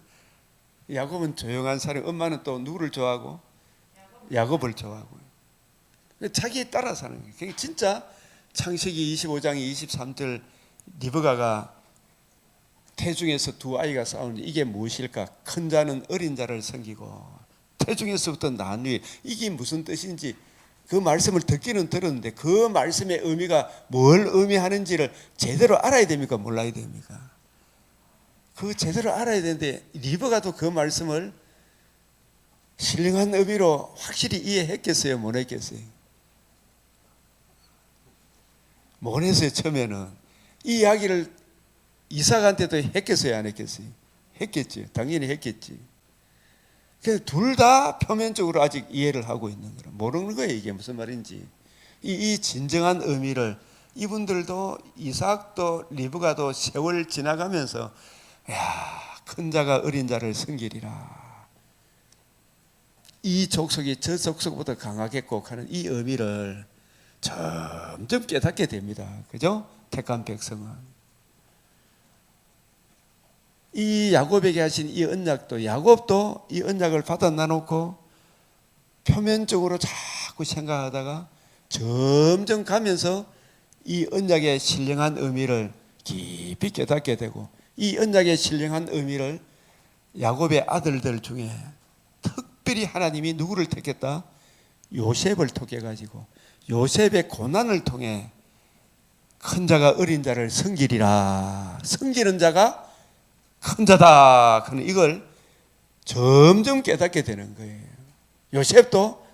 야곱은 조용한 사람, 엄마는 또 누구를 좋아하고? 야곱을 좋아하고요. 자기에 따라 사는 거예요. 진짜 창세기 25장 23절 리브가가 태중에서 두 아이가 싸우는데 이게 무엇일까? 큰 자는 어린 자를 섬기고 태중에서부터 나누이, 이게 무슨 뜻인지 그 말씀을 듣기는 들었는데 그 말씀의 의미가 뭘 의미하는지를 제대로 알아야 됩니까? 몰라야 됩니까? 그 제대로 알아야 되는데 리브가도 그 말씀을 신령한 의미로 확실히 이해했겠어요? 못 했겠어요? 못 했어요. 처음에는 이 이야기를 이삭한테도 했겠어요? 안 했겠어요? 했겠지. 당연히 했겠지. 그래서 둘 다 표면적으로 아직 이해를 하고 있는 거라, 모르는 거예요. 이게 무슨 말인지. 이 진정한 의미를 이분들도, 이삭도 리브가도 세월 지나가면서, 큰 자가 어린 자를 섬기리라, 이 족속이 저 족속보다 강하겠고 하는 이 의미를 점점 깨닫게 됩니다. 그죠? 택한 백성은. 이 야곱에게 하신 이 언약도, 야곱도 이 언약을 받아 나놓고 표면적으로 자꾸 생각하다가 점점 가면서 이 언약의 신령한 의미를 깊이 깨닫게 되고, 이 언약의 신령한 의미를 야곱의 아들들 중에 특별히 하나님이 누구를 택했다? 요셉을 통해 가지고, 요셉의 고난을 통해 큰 자가 어린 자를 섬기리라, 섬기는 자가 큰 자다 하는 이걸 점점 깨닫게 되는 거예요. 요셉도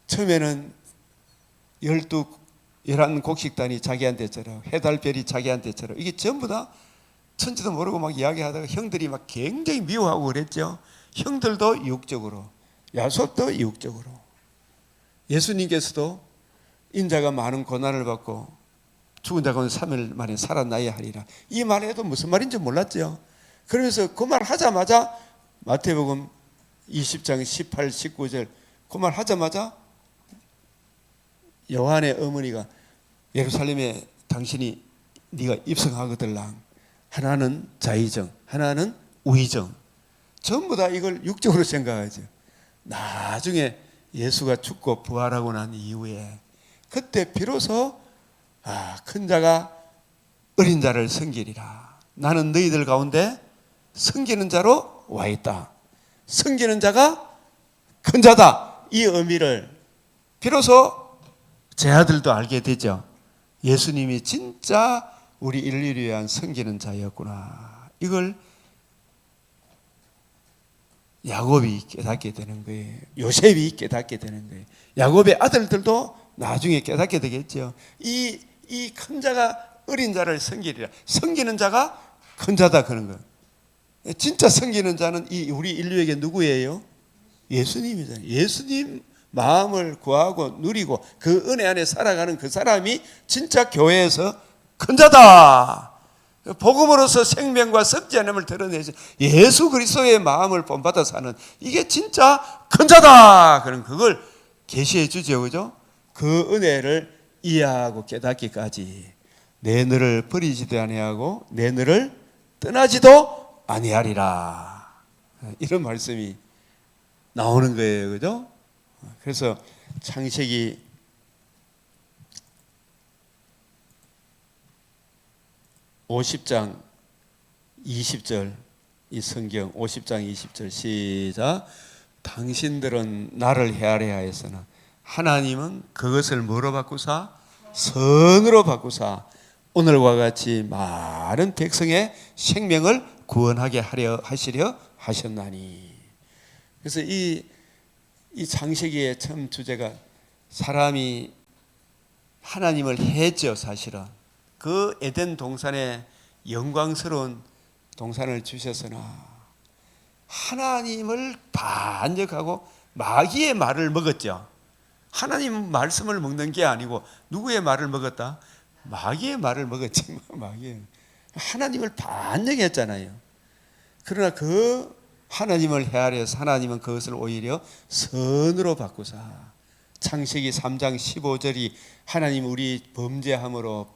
처음에는 11 곡식단이 자기한테처럼, 해달별이 자기한테처럼, 이게 전부 다 천지도 모르고 막 이야기하다가 형들이 막 굉장히 미워하고 그랬죠. 형들도 육적으로, 야곱도 육적으로. 예수님께서도 인자가 많은 고난을 받고 죽은 자가 3일 만에 살아나야 하리라, 이 말에도 무슨 말인지 몰랐죠. 그러면서 그 말 하자마자 마태복음 20장 18, 19절 그 말 하자마자 요한의 어머니가 예루살렘에 당신이 네가 입성하거들랑 하나는 자의정, 하나는 우의정, 전부 다 이걸 육적으로 생각하죠. 나중에 예수가 죽고 부활하고 난 이후에 그때 비로소 큰 자가 어린 자를 섬기리라. 나는 너희들 가운데 섬기는 자로 와 있다. 섬기는 자가 큰 자다. 이 의미를 비로소 제 아들도 알게 되죠. 예수님이 진짜 우리 인류를 위한 섬기는 자였구나. 이걸 야곱이 깨닫게 되는 거예요. 요셉이 깨닫게 되는 거예요. 야곱의 아들들도 나중에 깨닫게 되겠죠. 이 큰 자가 어린 자를 섬기리라. 섬기는 자가 큰 자다 그런 거예요. 진짜 섬기는 자는 우리 인류에게 누구예요? 예수님이잖아요. 예수님 마음을 구하고 누리고 그 은혜 안에 살아가는 그 사람이 진짜 교회에서 큰 자다. 복음으로서 생명과 썩지 않음을 드러내서 예수 그리스도의 마음을 본받아 사는 이게 진짜 큰 자다. 그런 그걸 계시해 주죠. 그죠? 그 은혜를 이해하고 깨닫기까지 내 너를 버리지도 아니하고 내 너를 떠나지도 아니하리라. 이런 말씀이 나오는 거예요. 그죠? 그래서 창세기 50장 20절 이 성경 50장 20절 시작. 당신들은 나를 헤아려 하였으나 하나님은 그것을 뭐로 바꾸사? 선으로 바꾸사 오늘과 같이 많은 백성의 생명을 구원하게 하시려 하셨나니. 그래서 이 창세기의 참 주제가 사람이 하나님을 했죠. 사실은 그 에덴 동산에 영광스러운 동산을 주셨으나 하나님을 반역하고 마귀의 말을 먹었죠. 하나님 말씀을 먹는 게 아니고 누구의 말을 먹었다? 마귀의 말을 먹었지. 하나님을 반역했잖아요. 그러나 그 하나님을 헤아려서 하나님은 그것을 오히려 선으로 바꾸사 창세기 3장 15절이 하나님 우리 범죄함으로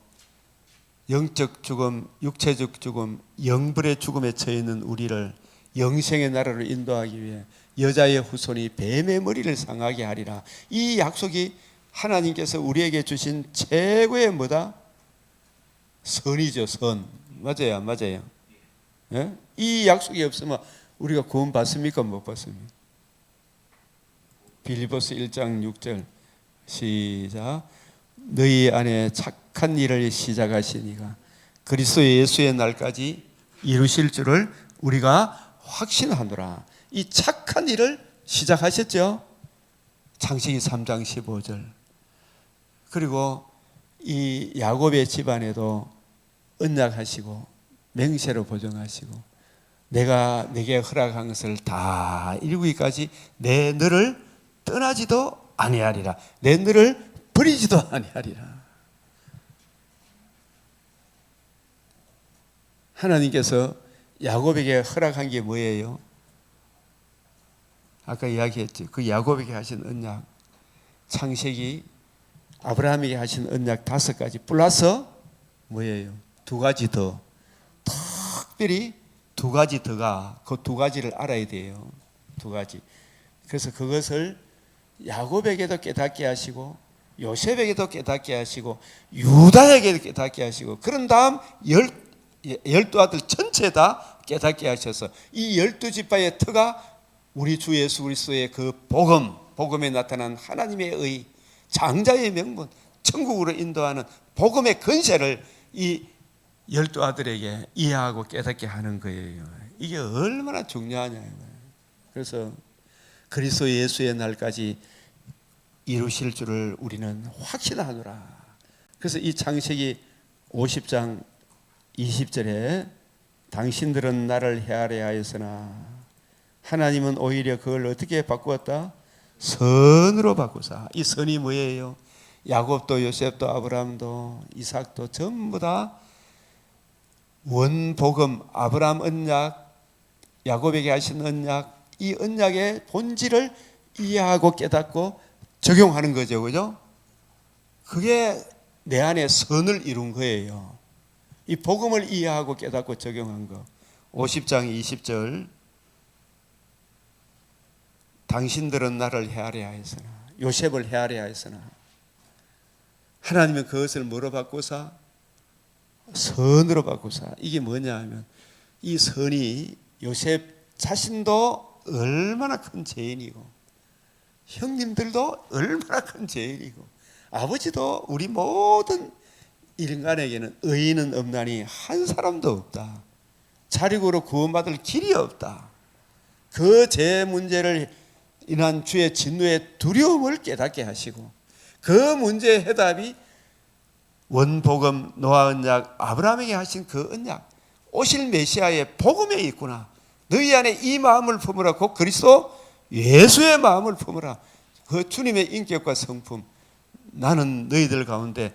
영적 죽음, 육체적 죽음, 영불의 죽음에 처해 있는 우리를 영생의 나라로 인도하기 위해 여자의 후손이 뱀의 머리를 상하게 하리라. 이 약속이 하나님께서 우리에게 주신 최고의 뭐다? 선이죠. 선. 맞아요? 안 맞아요? 예? 이 약속이 없으면 우리가 구원 받습니까? 못 받습니까? 빌립보서 1장 6절 시작. 너희 안에 착한 일을 시작하시니가 그리스도 예수의 날까지 이루실 줄을 우리가 확신하노라. 이 착한 일을 시작하셨죠. 창세기 3장 15절. 그리고 이 야곱의 집안에도 언약하시고 맹세로 보증하시고 내가 내게 허락한 것을 다 이루기까지 내 너를 떠나지도 아니하리라. 내 너를 버리지도 아니하리라. 하나님께서 야곱에게 허락한 게 뭐예요? 아까 이야기했죠. 그 야곱에게 하신 언약, 창세기 아브라함에게 하신 언약 5가지 플러스 뭐예요? 2가지 더. 특별히 2가지 더가 그 2가지를 알아야 돼요. 2가지. 그래서 그것을 야곱에게도 깨닫게 하시고 요셉에게도 깨닫게 하시고 유다에게도 깨닫게 하시고 그런 다음 12 아들 전체 다 깨닫게 하셔서 이 12지파의 터가 우리 주 예수 그리스도의 그 복음에 나타난 하나님의 의, 장자의 명분, 천국으로 인도하는 복음의 건세를 이 12 아들에게 이해하고 깨닫게 하는 거예요. 이게 얼마나 중요하냐. 그래서 그리스도 예수의 날까지 이루실 줄을 우리는 확신하노라. 그래서 이 창세기 50장 20절에 당신들은 나를 헤아려 하였으나 하나님은 오히려 그걸 어떻게 바꾸었다? 선으로 바꾸사. 이 선이 뭐예요? 야곱도 요셉도 아브라함도 이삭도 전부 다 원복음, 아브라함 언약, 야곱에게 하신 언약, 이 언약의 본질을 이해하고 깨닫고 적용하는 거죠. 그죠? 그게 내 안에 선을 이룬 거예요. 이 복음을 이해하고 깨닫고 적용한 거. 50장 20절 당신들은 나를 헤아려 하였으나 요셉을 헤아려 하였으나 하나님은 그것을 뭐로 바꾸사? 선으로 바꾸사. 이게 뭐냐 하면 이 선이 요셉 자신도 얼마나 큰 죄인이고 형님들도 얼마나 큰 죄인이고 아버지도 우리 모든 인간에게는 의인은 없나니 한 사람도 없다. 자력으로 구원받을 길이 없다. 그 죄 문제를 인한 주의 진노의 두려움을 깨닫게 하시고 그 문제의 해답이 원복음 노아 언약 아브라함에게 하신 그 언약 오실 메시아의 복음에 있구나. 너희 안에 이 마음을 품으라. 곧 그리스도 예수의 마음을 품으라. 그 주님의 인격과 성품 나는 너희들 가운데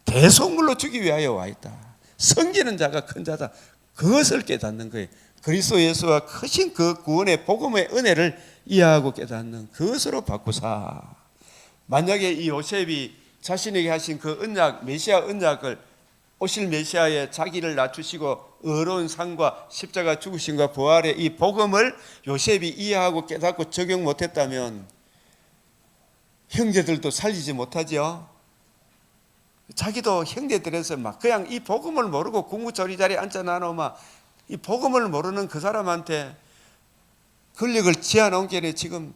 대속물로 주기 위하여 와 있다. 섬기는 자가 큰 자다. 그것을 깨닫는 거예요. 그리스도 예수와 크신 그 구원의 복음의 은혜를 이해하고 깨닫는 그것으로 바꾸사. 만약에 이 요셉이 자신에게 하신 그 언약, 메시아 언약을 오실 메시아의 자기를 낮추시고 어려운 상과 십자가 죽으심과 부활의 이 복음을 요셉이 이해하고 깨닫고 적용 못했다면 형제들도 살리지 못하죠. 자기도 형제들에서 막 그냥 이 복음을 모르고 국무조리 자리에 앉아 나누면 이 복음을 모르는 그 사람한테 권력을 지어놓은 게 지금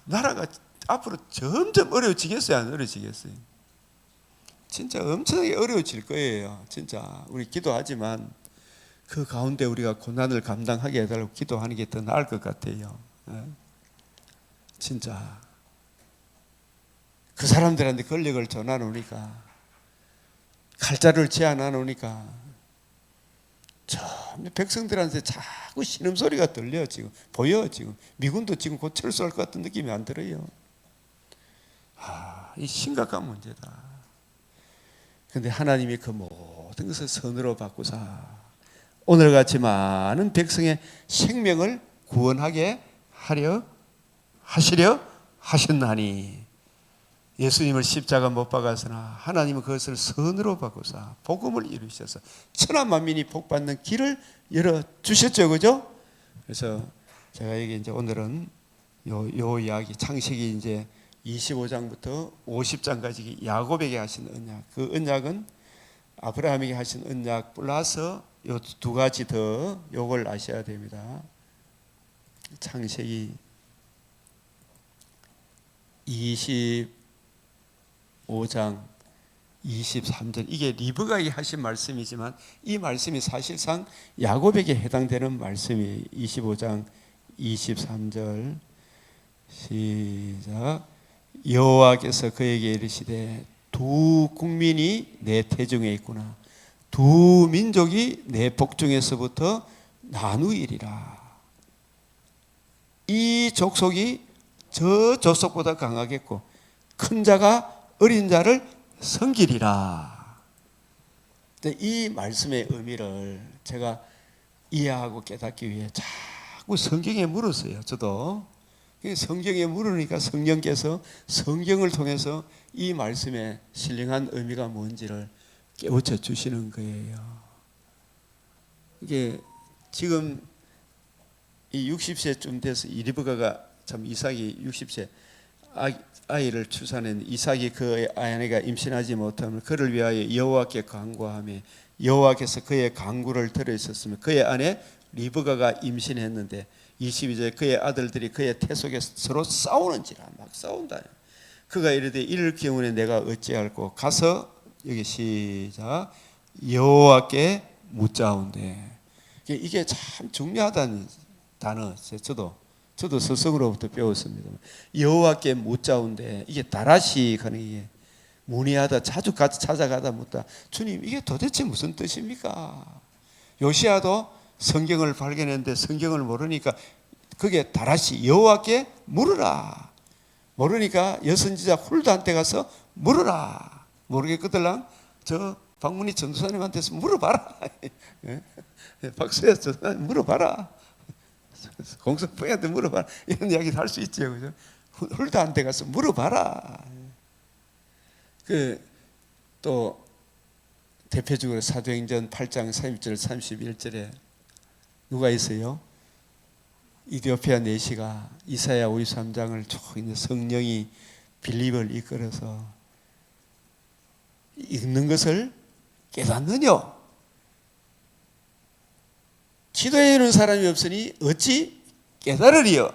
나라가 앞으로 점점 어려워지겠어요? 안 어려워지겠어요? 진짜 엄청나게 어려워질 거예요. 진짜 우리 기도하지만 그 가운데 우리가 고난을 감당하게 해달라고 기도하는 게 더 나을 것 같아요. 진짜 그 사람들한테 권력을 전하놓으니까 칼자루를 제안하놓으니까 백성들한테 자꾸 신음소리가 들려. 지금 보여. 지금 미군도 지금 곧 철수할 것 같은 느낌이 안 들어요. 이 심각한 문제다. 그런데 하나님이 그 모든 것을 선으로 바꾸사 오늘같이 많은 백성의 생명을 구원하게 하시려 하셨나니 예수님을 십자가 못 박았으나 하나님은 그것을 선으로 바꾸사 복음을 이루셔서 천하 만민이 복받는 길을 열어주셨죠. 그죠? 그래서 제가 여기 이제 오늘은 요 이야기 창세기 이제 25장부터 50장까지 야곱에게 하신 언약, 그 언약은 아브라함에게 하신 언약 플러스 요 두 가지 더 요걸 아셔야 됩니다. 창세기 25장 23절 이게 리브가에게 하신 말씀이지만 이 말씀이 사실상 야곱에게 해당되는 말씀이 25장 23절 시작 여호와께서 그에게 이르시되 두 국민이 내 태중에 있구나 두 민족이 내 복중에서부터 나누이리라. 이 족속이 저 족속보다 강하겠고 큰 자가 어린 자를 섬기리라. 이 말씀의 의미를 제가 이해하고 깨닫기 위해 자꾸 성경에 물었어요. 저도 성경에 물으니까 성령께서 성경을 통해서 이 말씀의 신령한 의미가 뭔지를 깨우쳐 주시는 거예요. 이게 지금 이 60세쯤 돼서 이 리브가가 참 이삭이 60세 아이를 출산했는데 이삭이 그 아내가 임신하지 못하면 그를 위하여 여호와께 간구하며 여호와께서 그의 간구를 들어 있었으며 그의 아내 리브가가 임신했는데 22절에 그의 아들들이 그의 태 속에서 서로 싸우는지라 막 싸운다. 그가 이르되 이를 경우에 내가 어찌할꼬 가서 여기 시작 여호와께 묻자온대. 이게 참 중요하다는 단어. 저도 스승으로부터 배웠습니다. 여호와께 묻자온대. 이게 다라시 하는 게 문의하다 자주 찾아가다 묻다. 주님 이게 도대체 무슨 뜻입니까? 요시야도 성경을 발견했는데 성경을 모르니까 그게 다라시 여호와께 물으라. 모르니까 여선지자 훌다한테 가서 물으라. 모르겠거들랑 저 박문희 전도사님한테서 물어봐라. 박수야 전도사님 물어봐라. 공성부한테 물어봐라. 이런 이야기도 할 수 있죠. 그죠? 훌다한테 가서 물어봐라. 또 대표적으로 사도행전 8장 31절 31절에 누가 있어요? 이디오피아 내시가 이사야 53장을 쭉 성령이 빌립을 이끌어서 읽는 것을 깨닫느냐? 기도해주는 사람이 없으니 어찌 깨달으리요?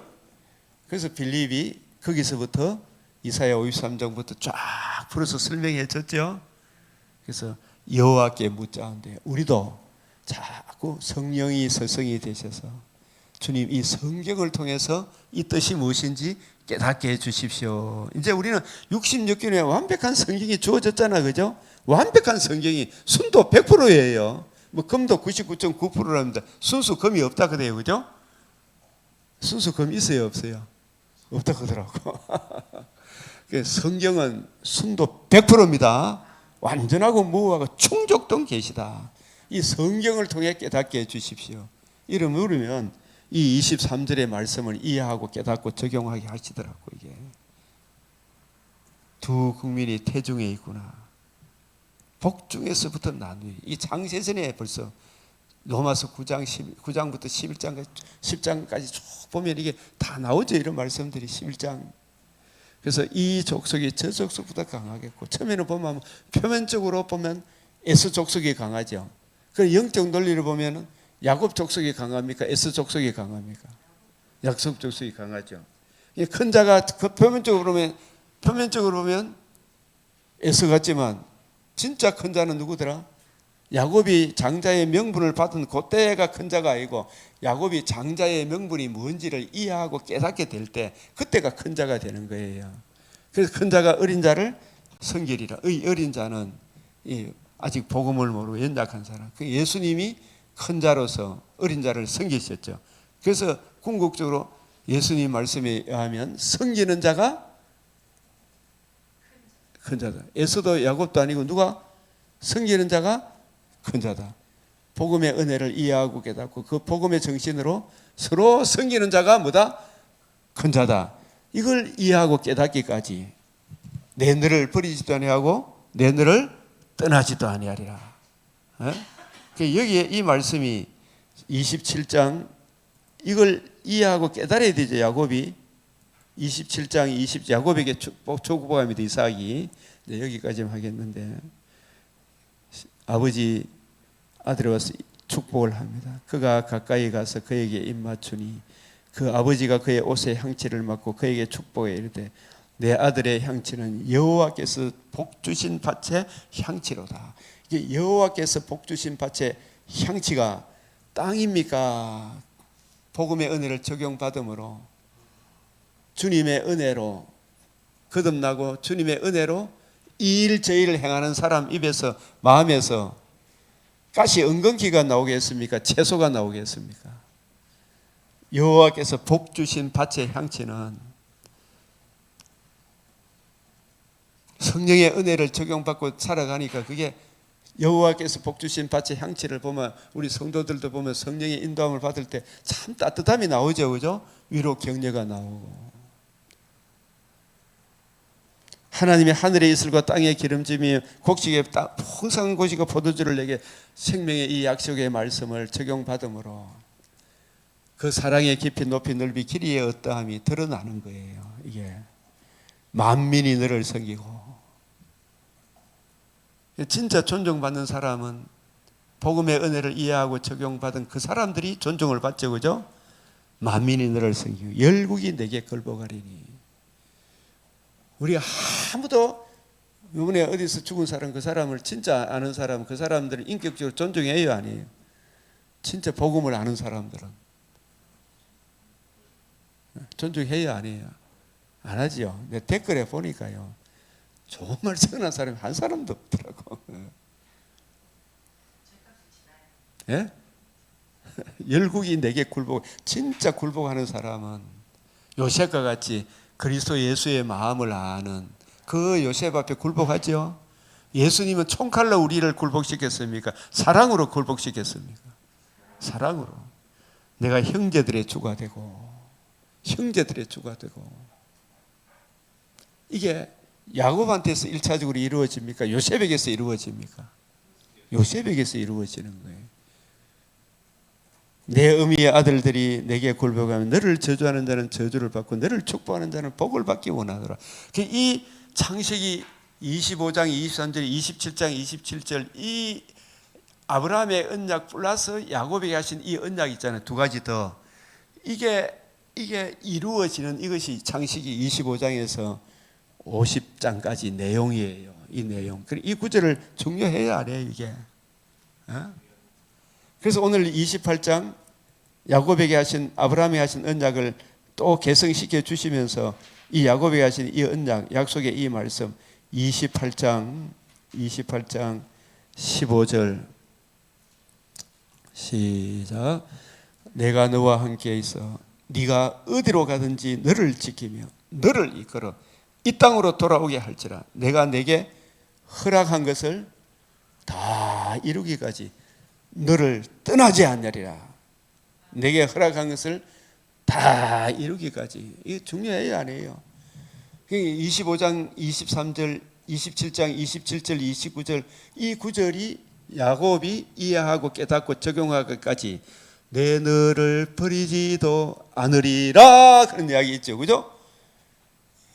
그래서 빌립이 거기서부터 이사야 53장부터 쫙 풀어서 설명해 줬죠. 그래서 여호와께 묻자는데 우리도 자꾸 성령이 설성이 되셔서 주님 이 성경을 통해서 이 뜻이 무엇인지 깨닫게 해 주십시오. 이제 우리는 66권의 완벽한 성경이 주어졌잖아, 그죠? 완벽한 성경이 순도 100%예요. 뭐 금도 99.9%랍니다. 순수 금이 없다 그래요, 그죠? 순수 금 있어요, 없어요? 없다 그러더라고. 성경은 순도 100%입니다. 완전하고 무하고 충족된 계시다. 이 성경을 통해 깨닫게 해 주십시오. 이러면 이 23절의 말씀을 이해하고 깨닫고 적용하게 하시더라고. 이게 두 국민이 태중에 있구나. 복중에서부터 나누이. 이 장세전에 벌써 로마서 9장부터 10장까지 쭉 보면 이게 다 나오죠. 이런 말씀들이 11장. 그래서 이 족속이 저 족속보다 강하겠고, 처음에는 보면 표면적으로 보면 에서 족속이 강하죠. 그 영적 논리를 보면 야곱 족속이 강합니까? 에서 족속이 강합니까? 야곱 족속이 강하죠. 큰 자가 그 표면적으로 보면 에서 같지만 진짜 큰 자는 누구더라? 야곱이 장자의 명분을 받은 그때가 큰 자가 아니고 야곱이 장자의 명분이 뭔지를 이해하고 깨닫게 될 때 그때가 큰 자가 되는 거예요. 그래서 큰 자가 어린 자를 섬기리라. 의 어린 자는 아직 복음을 모르고 연약한 사람. 그 예수님이 큰 자로서 어린 자를 섬기셨죠. 그래서 궁극적으로 예수님 말씀에 의하면 섬기는 자가 큰 자다. 에서도 야곱도 아니고 누가 섬기는 자가 큰 자다. 복음의 은혜를 이해하고 깨닫고 그 복음의 정신으로 서로 섬기는 자가 뭐다? 큰 자다. 이걸 이해하고 깨닫기까지 내 너를 버리지도 아니하고 내 너를 떠나지도 아니하리라. 여기에 이 말씀이 27장 이걸 이해하고 깨달아야 되죠. 야곱이 27장 야곱에게 축복합니다. 이삭이. 여기까지만 하겠는데 아버지 아들이 와서 축복을 합니다. 그가 가까이 가서 그에게 입맞추니 그 아버지가 그의 옷에 향취를 맡고 그에게 축복해 이르되 내 아들의 향취는 여호와께서 복 주신 밭의 향취로다. 이게 여호와께서 복 주신 밭의 향취가 땅입니까? 복음의 은혜를 적용받음으로 주님의 은혜로 거듭나고 주님의 은혜로 이 일 저 일을 행하는 사람 입에서 마음에서 가시 은근기가 나오겠습니까? 채소가 나오겠습니까? 여호와께서 복 주신 밭의 향취는 성령의 은혜를 적용받고 살아가니까 그게 여호와께서 복 주신 밭의 향취를 보면 우리 성도들도 보면 성령의 인도함을 받을 때 참 따뜻함이 나오죠, 그죠? 위로 격려가 나오고 하나님의 하늘의 이슬과 땅의 기름짐이 곡식에 풍성한 곳이고 포도주를 내게 생명의 이 약속의 말씀을 적용받음으로 그 사랑의 깊이 높이 넓이 길이의 어떠함이 드러나는 거예요. 이게 만민이 너를 섬기고 진짜 존중받는 사람은 복음의 은혜를 이해하고 적용받은 그 사람들이 존중을 받죠, 그죠? 만민이 너를 섬기고 열국이 내게 걸복하리니. 우리가 아무도 이번에 어디서 죽은 사람 그 사람을 진짜 아는 사람 그 사람들을 인격적으로 존중해요, 아니에요? 진짜 복음을 아는 사람들은 존중해요, 아니에요? 안 하지요. 내 댓글에 보니까요 정말 선한 사람이 한 사람도 없더라고. 예? 열국이 내게 굴복. 진짜 굴복하는 사람은 요셉과 같이 그리스도 예수의 마음을 아는 그 요셉 앞에 굴복하죠. 예수님은 총칼로 우리를 굴복시켰습니까? 사랑으로 굴복시켰습니까? 사랑으로. 내가 형제들의 주가 되고 이게 야곱한테서 1차적으로 이루어집니까? 요셉에게서 이루어집니까? 요셉에게서 이루어지는 거예요. 내 어미의 아들들이 내게 굴복하면 너를 저주하는 자는 저주를 받고 너를 축복하는 자는 복을 받기 원하더라. 이 창세기 25장 23절 27장 27절 이 아브라함의 언약 플러스 야곱에게 하신 이 언약 있잖아요. 두 가지 더. 이게 이루어지는 이것이 창세기 25장에서 50장까지 내용이에요. 이 내용. 이 구절을 중요해야 안 해요, 이게. 그래서 오늘 28장 야곱에게 하신 아브라함에 하신 언약을 또 개성시켜 주시면서 이 야곱에게 하신 이 언약, 약속의 이 말씀 28장 15절 시작. 내가 너와 함께 있어 네가 어디로 가든지 너를 지키며 너를 이끌어 이 땅으로 돌아오게 할지라. 내가 내게 허락한 것을 다 이루기까지 너를 떠나지 않으리라. 내게 허락한 것을 다 이루기까지. 이게 중요해요, 아니에요? 25장 23절 27장 27절 29절 이 구절이 야곱이 이해하고 깨닫고 적용하기까지 내 너를 버리지도 않으리라 그런 이야기 있죠, 그죠?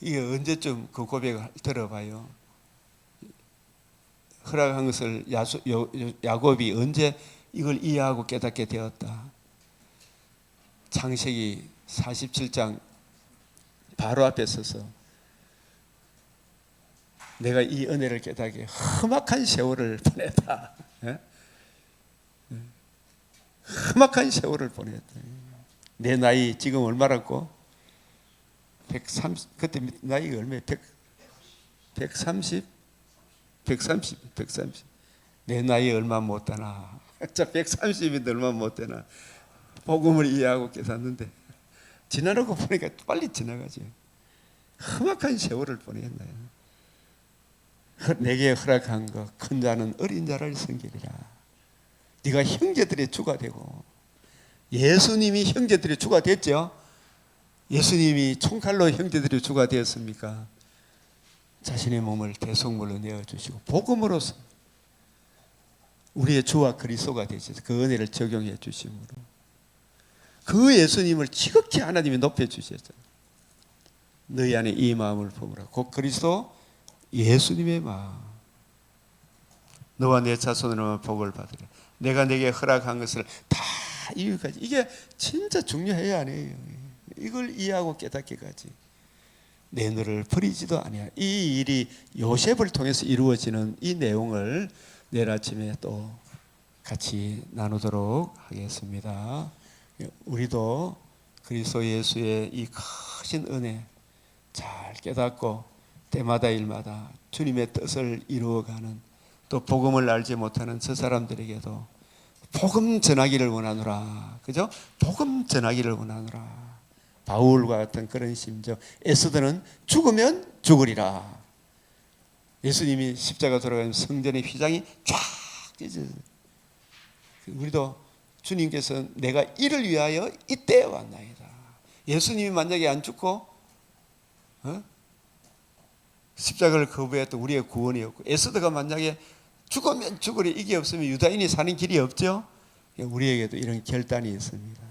이게 언제쯤 그 고백을 들어봐요? 허락한 것을 야곱이 언제 이걸 이해하고 깨닫게 되었다? 창세기 47장 바로 앞에 서서 내가 이 은혜를 깨닫게 험악한 세월을 보냈다. 험악한 세월을 보냈다. 내 나이 지금 얼마라고? 130, 그때 나이가 얼마야? 130? 내 나이 얼마 못 되나? 자, 130인데 얼마 못 되나? 복음을 이해하고 깨닫는데 지나가고 보니까 빨리 지나가지. 험악한 세월을 보냈나요? 내게 허락한 것 큰 자는 어린 자를 섬기리라. 네가 형제들의 주가 되고 예수님이 형제들의 주가 됐죠. 예수님이 총칼로 형제들의 주가 되었습니까? 자신의 몸을 대속물로 내어주시고 복음으로서 우리의 주와 그리스도가 되셔서 그 은혜를 적용해 주심으로 그 예수님을 지극히 하나님이 높여주셨잖아요. 너희 안에 이 마음을 품으라. 곧 그리스도 예수님의 마음. 너와 내 자손으로 복을 받으라. 내가 내게 허락한 것을 다 이루기까지. 이게 진짜 중요해요, 아니에요? 이걸 이해하고 깨닫기까지. 내 너를 버리지도 아니야. 이 일이 요셉을 통해서 이루어지는 이 내용을 내일 아침에 또 같이 나누도록 하겠습니다. 우리도 그리스도 예수의 이 크신 은혜 잘 깨닫고 때마다 일마다 주님의 뜻을 이루어가는 또 복음을 알지 못하는 저 사람들에게도 복음 전하기를 원하노라. 그죠? 복음 전하기를 원하노라. 바울과 같은 그런 심정. 에스더는 죽으면 죽으리라. 예수님이 십자가 돌아가면 성전의 휘장이 쫙 찢어져요. 우리도 주님께서 내가 이를 위하여 이때에 왔나이다. 예수님이 만약에 안 죽고 십자가를 거부했던 우리의 구원이었고 에스더가 만약에 죽으면 죽으리 이게 없으면 유다인이 사는 길이 없죠. 우리에게도 이런 결단이 있습니다.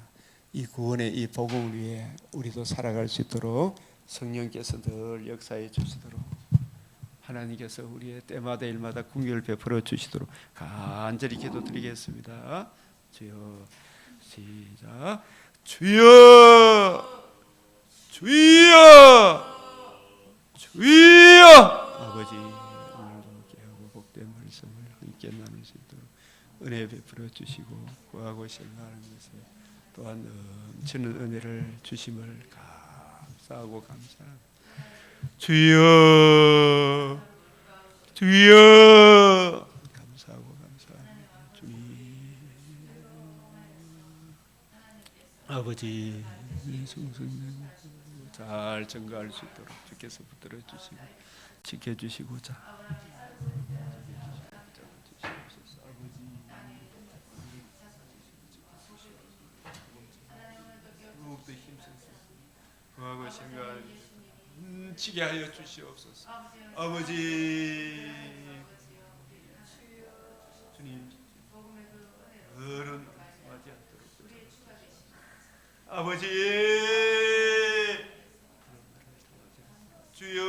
이 구원의 이 복음을 위해 우리도 살아갈 수 있도록 성령께서 늘 역사해 주시도록 하나님께서 우리의 때마다 일마다 긍휼을 베풀어 주시도록 간절히 기도드리겠습니다. 주여 시작. 주여 주여 주여. 아버지 오늘도 깨하고 복된 말씀을 함께 나눌 수 있도록 은혜 베풀어 주시고 구하고 생각하는 것을 또한 넘치는 은혜를 주심을 감사하고 감사합니다. 주여 주여 감사하고 감사합니다. 주님 아버지 성성님 잘 증거할 수 있도록 주께서 붙들어 주시고 지켜주시고자 구하고 생각할 넘치게 하여 주시옵소서. 아버지 주님 어른 맞이 않도록 아버지 주여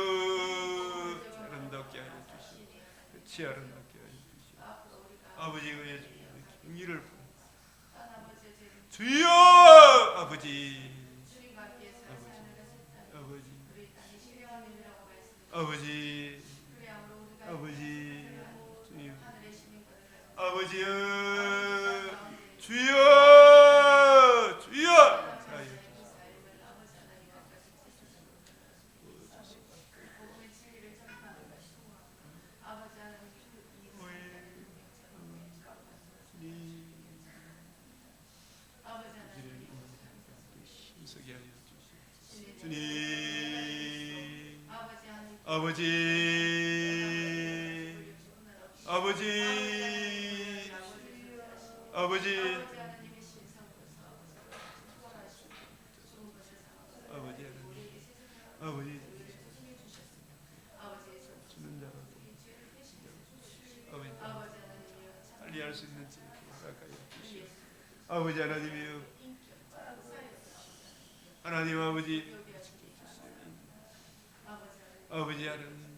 아름답게 하여 주시옵소서. 아름답게 하여 주시옵소서. 아버지의 경의를 주여 아버지 아버지 아버지 주님 아버지여 주여 주여 주님 아버지 아버지 아버지 아버지 주는 자가 아버지 빨리 할 수 있는 지 가까이 주시오. 아버지 하나님이여 하나님 아버지 아버지 하나님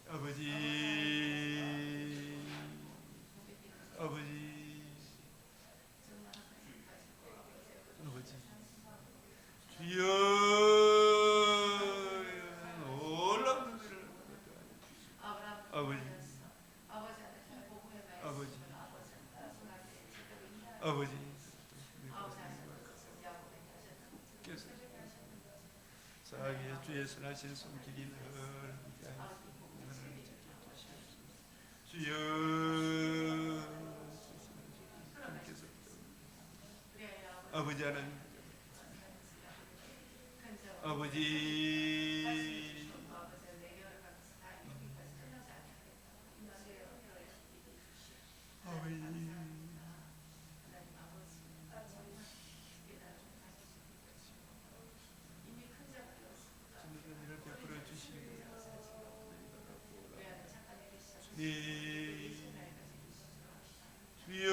아버지 아버지 아버지 아버지 주여 놀라운 은혜를 아버지 아버지 아버지 사랑의 주의 선하신 손길이 늘 주여 아버지 하나님 아버지 주여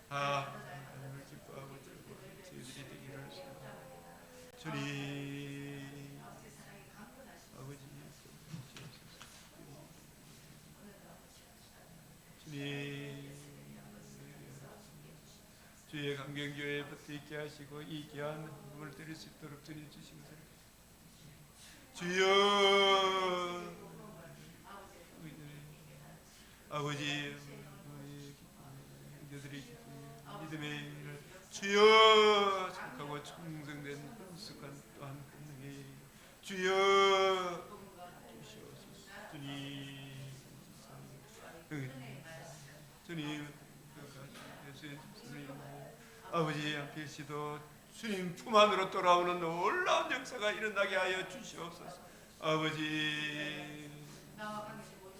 하나님을 기뻐하고 저희들이 되기를 주님 아버지 주님 주의 강경교회에 붙어 있게 하시고 이 귀한 물을 드릴 수 있도록 주님 주신 것을 주여 아버지 형제들이 믿음의 일을 주여 착하고 충성된 능숙한 또한 권능이 주여 주시옵소서. 주님 예수의 주님 아버지 한필씨도 주님 품 안으로 돌아오는 놀라운 역사가 일어나게 하여 주시옵소서. 아버지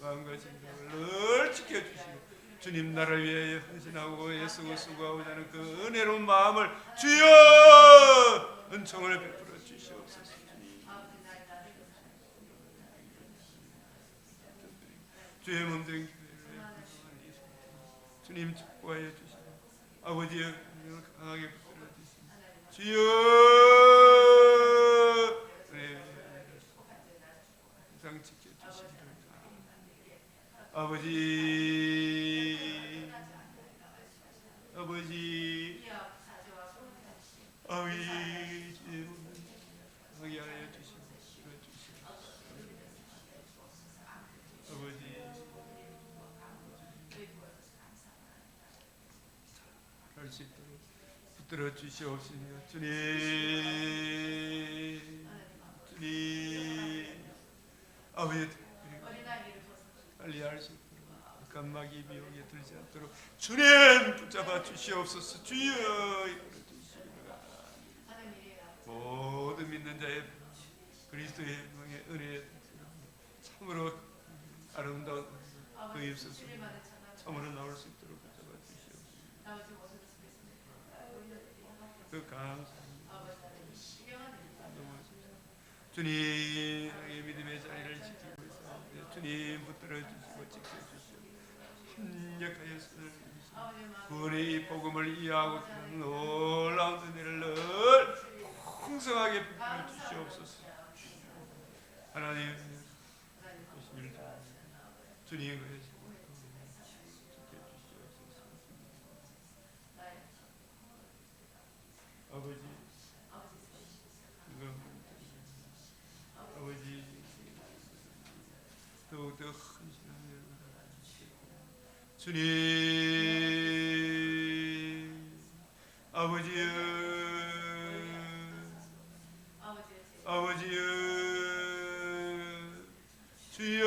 마음가짐을 늘 지켜주시고 주님 나라를 위해 헌신하고 애쓰고 수고하고자 하는 그 은혜로운 마음을 주여 은총을 베풀어 주시옵소서. 주의 몸된 주님 축복하여 주시고 아버지의 은혜를 강하게 붙들어 주시고 주여 항상 지켜주시기를 아버지 아버지 아버지 주의 몸을 강하게 하여 주시고 아버지 할 수 있도록 붙들어 주시옵시며 주님 아버지 빨리 할 수 있도록 깜막이 미혹에 들지 않도록 주님 붙잡아 주시옵소서. 주여 모든 믿는 자의 그리스도의 영광의 은혜 참으로 아름다운 그 입술에서 참으로 나올 수 있도록 붙잡아 주시옵소서. 그 감사합니다. 주님의 믿음의 자리를 지키고 있습니다. 주님 붙들어 주시고 지켜주시옵소서. 힘력하여 선을 주시옵소서. 구원의 이 복음을 이해하고 놀라운 은혜를 늘 풍성하게 베풀어 주시옵소서. 하나님 주님의 아버지, 아버지 더욱더 헌신하며 주님 아버지여 아버지여 주여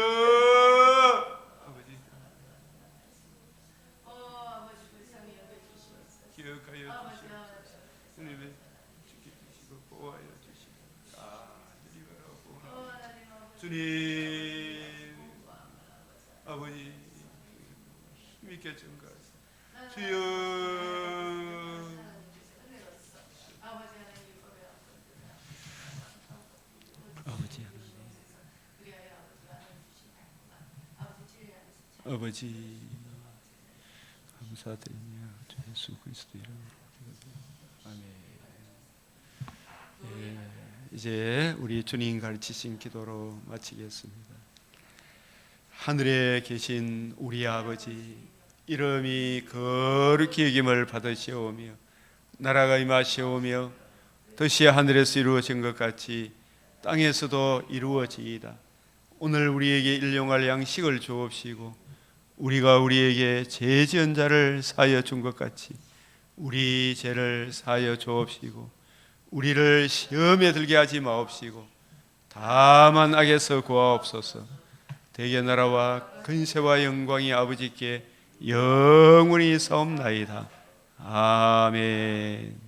아버지 기억하여 주시옵소서. 주님의 지켜주시고 보호하여 주시고 간절히 바라고 주님 아버지 힘있게 증가하소서. 주여 아버지 아버지 감사드리며 주 예수 그리스도 이름으로 아멘. 예, 이제 우리 주님 가르치신 기도로 마치겠습니다. 하늘에 계신 우리 아버지 이름이 거룩히 여김을 받으시오며 나라가 임하시오며 뜻이 하늘에서 이루어진 것 같이 땅에서도 이루어지이다. 오늘 우리에게 일용할 양식을 주옵시고 우리가 우리에게 죄 지은 자를 사하여 준 것 같이 우리 죄를 사하여 주옵시고 우리를 시험에 들게 하지 마옵시고 다만 악에서 구하옵소서. 대개 나라와 근세와 영광이 아버지께 영원히 사옵나이다. 아멘.